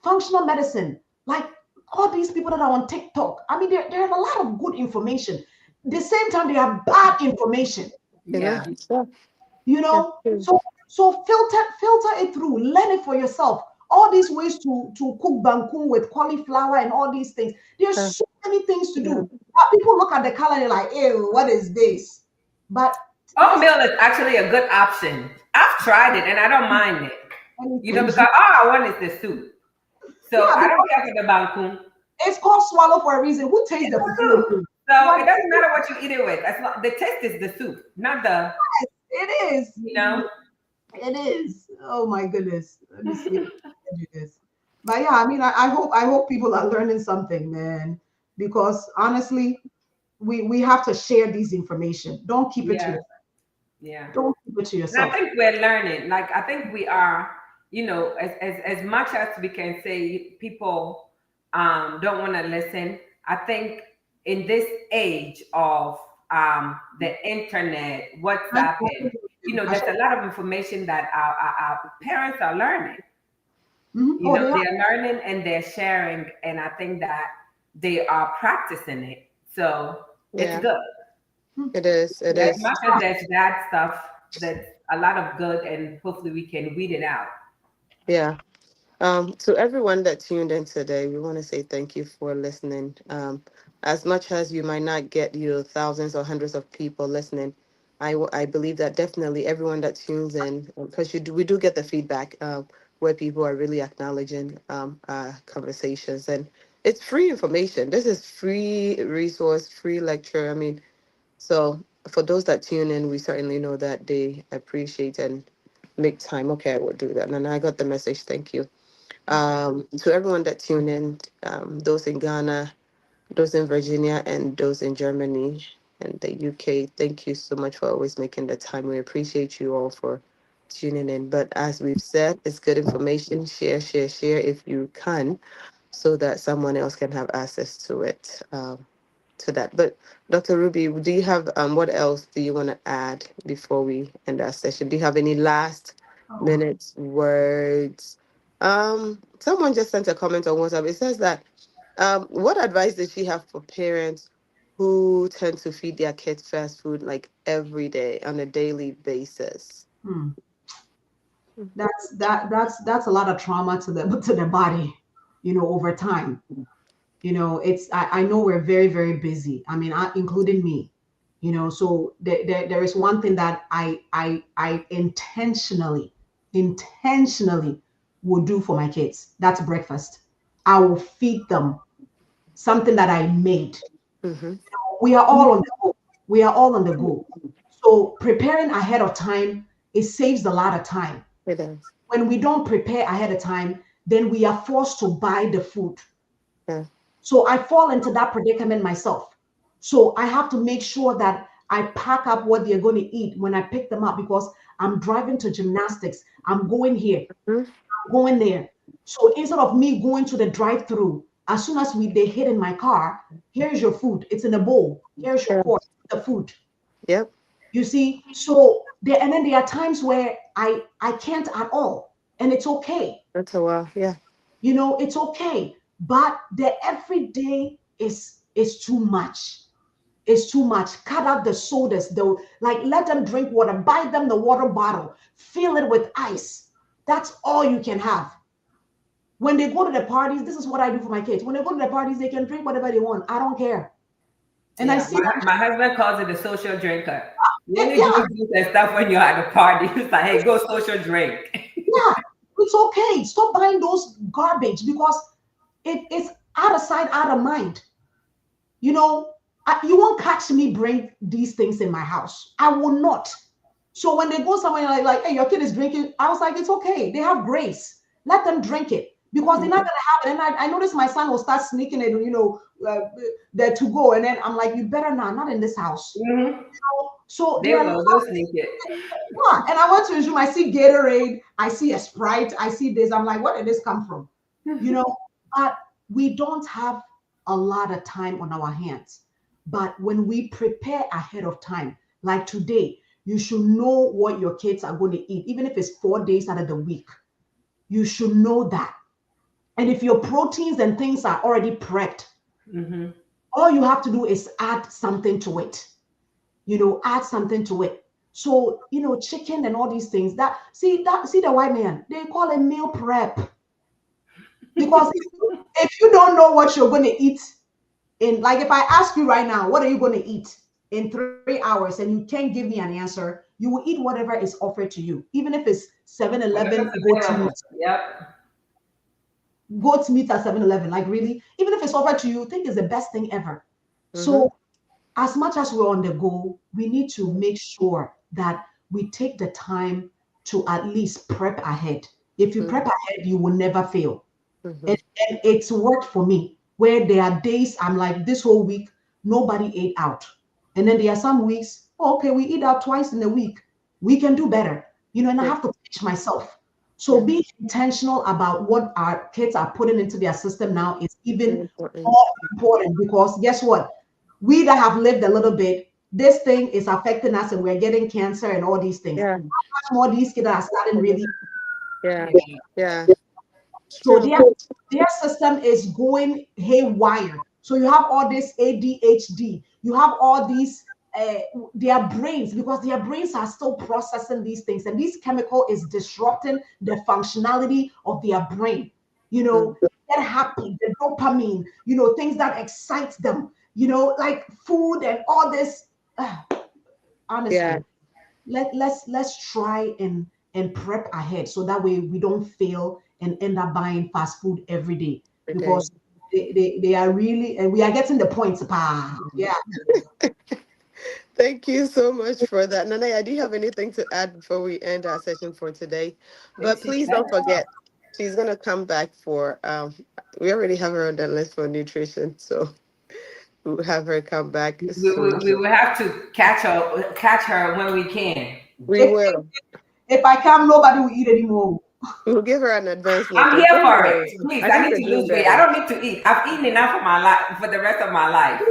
functional medicine. Like all these people that are on TikTok. I mean, there are a lot of good information. The same time, they have bad information. You know. Yeah. Yeah. you Yeah. know True. so filter it through, learn it for yourself. All these ways to cook banku with cauliflower and all these things, there's Yeah. so many things to Yeah. do. But people look at the color and they're like, ew, what is this? But let's Oatmeal is actually a good option. I've tried it and I don't mind it. anything. Because all I want is the soup. So Yeah, I don't because care for the bangkun. it's called swallow for a reason. Who tastes It's the the fufu soup. anyway? So What it doesn't matter what you eat it with. The taste is the soup, not the, it is. you know. It is. Oh my goodness. Let me see if I can do this. But yeah, I mean, I hope people are learning something, man. Because honestly, we have to share these information. Don't keep it to Yeah. yourself. Yeah. Don't keep it to And I yourself. think we're learning. Like I think we are, as much as we can say people don't want to listen, I think in this age of the internet, I WhatsApp, and agree with you. there's a lot of information that our parents are learning. Mhm. Oh, they are. They're learning and they're sharing, and I think that they are practicing it. So it's Yeah. good. Mhm. It is. It As is. much as there's bad stuff, there's a lot of good, and hopefully we can weed it out. Yeah. To everyone that tuned in today, we want to say thank you for listening. As much as you might not get your thousands or hundreds of people listening, I believe that definitely everyone that tunes in, because we do get the feedback where people are really acknowledging conversations, and it's free information. This is free resource, free lecture. I mean, so for those that tune in, we certainly know that they appreciate and make time. Okay, I will do that. And I got the message. Thank you. To everyone that tuned in, those in Ghana, those in Virginia, and those in Germany. and the UK. Thank you so much for always making the time. We appreciate you all for tuning in. But as we've said, it's good information. Share, share, share if you can, so that someone else can have access to it. To that. But Dr. Ruby, do you have what else do you want to add before we end our session? Do you have any last Oh. minute words? Someone just sent a comment on WhatsApp. It says that what advice did she have for parents who tend to feed their kids fast food like every day on a daily basis? Hmm. That's a lot of trauma to the to the body, over time. I know we're very, very busy. I mean, including me, so there is one thing that I intentionally will do for my kids. That's breakfast. I will feed them something that I made. Mm-hmm. We are all on the go. We are all on the go. So preparing ahead of time, it saves a lot of time. It is. When we don't prepare ahead of time, then we are forced to buy the food. Yeah. So I fall into that predicament myself. So I have to make sure that I pack up what they're going to eat when I pick them up, because I'm driving to gymnastics. I'm going here, Mhm. I'm going there. So instead of me going to the drive-through, as soon as they hit in my car, here's your food. It's in a bowl. Here's your Yeah. fork. The food. Yep. You see, so there, and then there are times where I can't at all, and it's okay. That's a while. Yeah. It's okay. But the everyday is too much. It's too much. Cut out the sodas, though. Like, let them drink water. Buy them the water bottle. Fill it with ice. That's all you can have. When they go to the parties, this is what I do for my kids. When they go to the parties, they can drink whatever they want. I don't care. And I Yeah, see my that. husband calls it a social drinker. You only Yeah, drink juice and stuff when you're at a party. He's like, hey, go social drink. yeah. It's okay. Stop buying those garbage, because it's out of sight, out of mind. You know, you won't catch me bring these things in my house. I will not. So when they go somewhere like, hey, your kid is drinking, I was like, it's okay. They have grace. Let them drink it, because they're not gonna have it. And I noticed my son will start sneaking it, there to go. And then I'm like, you better not in this house. Hmm. So They there are will. lots. They'll sneak it. Yeah. And I went to his room. I see Gatorade. I see a Sprite. I see this. I'm like, where did this come from? You know, but we don't have a lot of time on our hands. But when we prepare ahead of time, like today, you should know what your kids are going to eat, even if it's 4 days out of the week. You should know that. And if your proteins and things are already prepped, Hmm. all you have to do is add something to it. Add something to it. So, chicken and all these things, see the white man, they call it meal prep. Because if you don't know what you're going to eat, in like, if I ask you right now, what are you going to eat in 3 hours, and you can't give me an answer, you will eat whatever is offered to you, even if it's 7-Eleven Whatever's available. Yep. goat meat at 7-Eleven. Like, really, even if it's offered to you, think it's the best thing ever. Mm-hmm. So as much as we're on the go, we need to make sure that we take the time to at least prep ahead. If you prep ahead, you will never fail. Mm-hmm. And it's worked for me, where there are days I'm like, this whole week, nobody ate out. And then there are some weeks, oh, okay, we eat out twice in a week. We can do better, and I Yeah. have to teach myself. So Yeah. being intentional about what our kids are putting into their system now is Very even important. more important, because guess what? We that have lived a little bit, this thing is affecting us, and we're getting cancer and all these things. Yeah. Much more these kids are starting really. Yeah. Yeah. So True. their system is going haywire. So you have all this ADHD. You have all these their brains, because their brains are still processing these things, and this chemical is disrupting the functionality of their brain. Mm. Get happy, the dopamine, things that excite them. Like food and all this. Yeah. Honestly, let's try and prep ahead, so that way we don't fail and end up buying fast food every day, Every day. because they are really, and we are getting the points. Yeah. Thank you so much for that. Nana, do you have anything to add before we end our session for today? But She please said, don't forget, she's gonna come back for we already have her on the list for nutrition. So We'll have her come back soon. We will have to catch her when we can. We will. If I come, nobody will eat anymore. We'll give her an advance I'm notice. here Don't for it. worry. Please, I I think need you're to doing lose weight. I better. don't need to eat. I've eaten enough for my life for the rest of my life.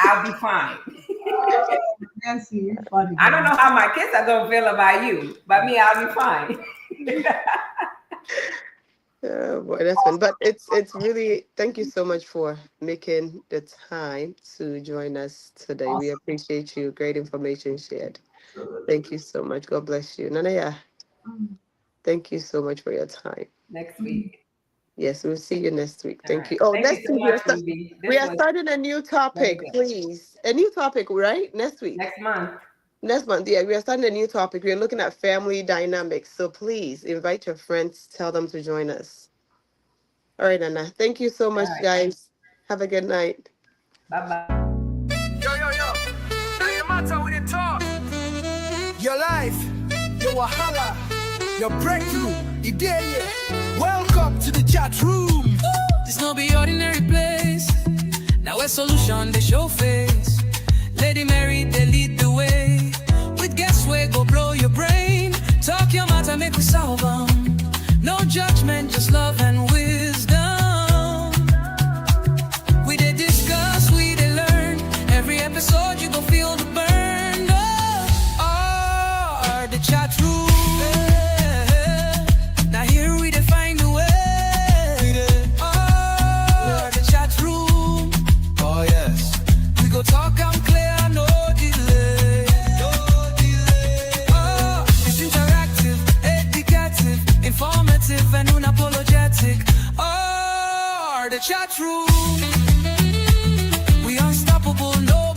I'll be fine. Nancy, you're funny. I don't know how my kids are gonna feel about you, but me, I'll be fine. Oh boy, that's fun. But it's really, thank you so much for making the time to join us today. We Awesome. appreciate you. Great information shared. Thank you so much. God bless you. Nanaya, Mm, thank you so much for your time. Next mm. week. Yes, we'll see you next week. All Thank right. you. Oh, Thank you next so week much, Ruby. we This are was starting a new very topic, good. please. A new topic, right? Next week. Next month. Next month, yeah, we are starting a new topic. We're looking at family dynamics. So please invite your friends, tell them to join us. All right, Anna. Thank you so All much, right. guys. Have a good night. Bye bye. Yo, yo, yo. Now your matter with the talk. Your life, your wahala, your breakthrough, idea. Welcome to the chat room. This no be ordinary place. Now a solution they show face. Lady Mary they lead the way. With guess where go blow your brain. Talk your matter make we solve 'em. No judgment, just love and wisdom. We dey discuss, we dey learn. Every episode you go feel the burn. Oh, the chat room. Now here we dey find a way. Oh, the chat room. Oh yes. We go talk and clear, no delay. No delay. Oh, it's interactive, educative, informative, and unapologetic. Oh, the chat room. We unstoppable, no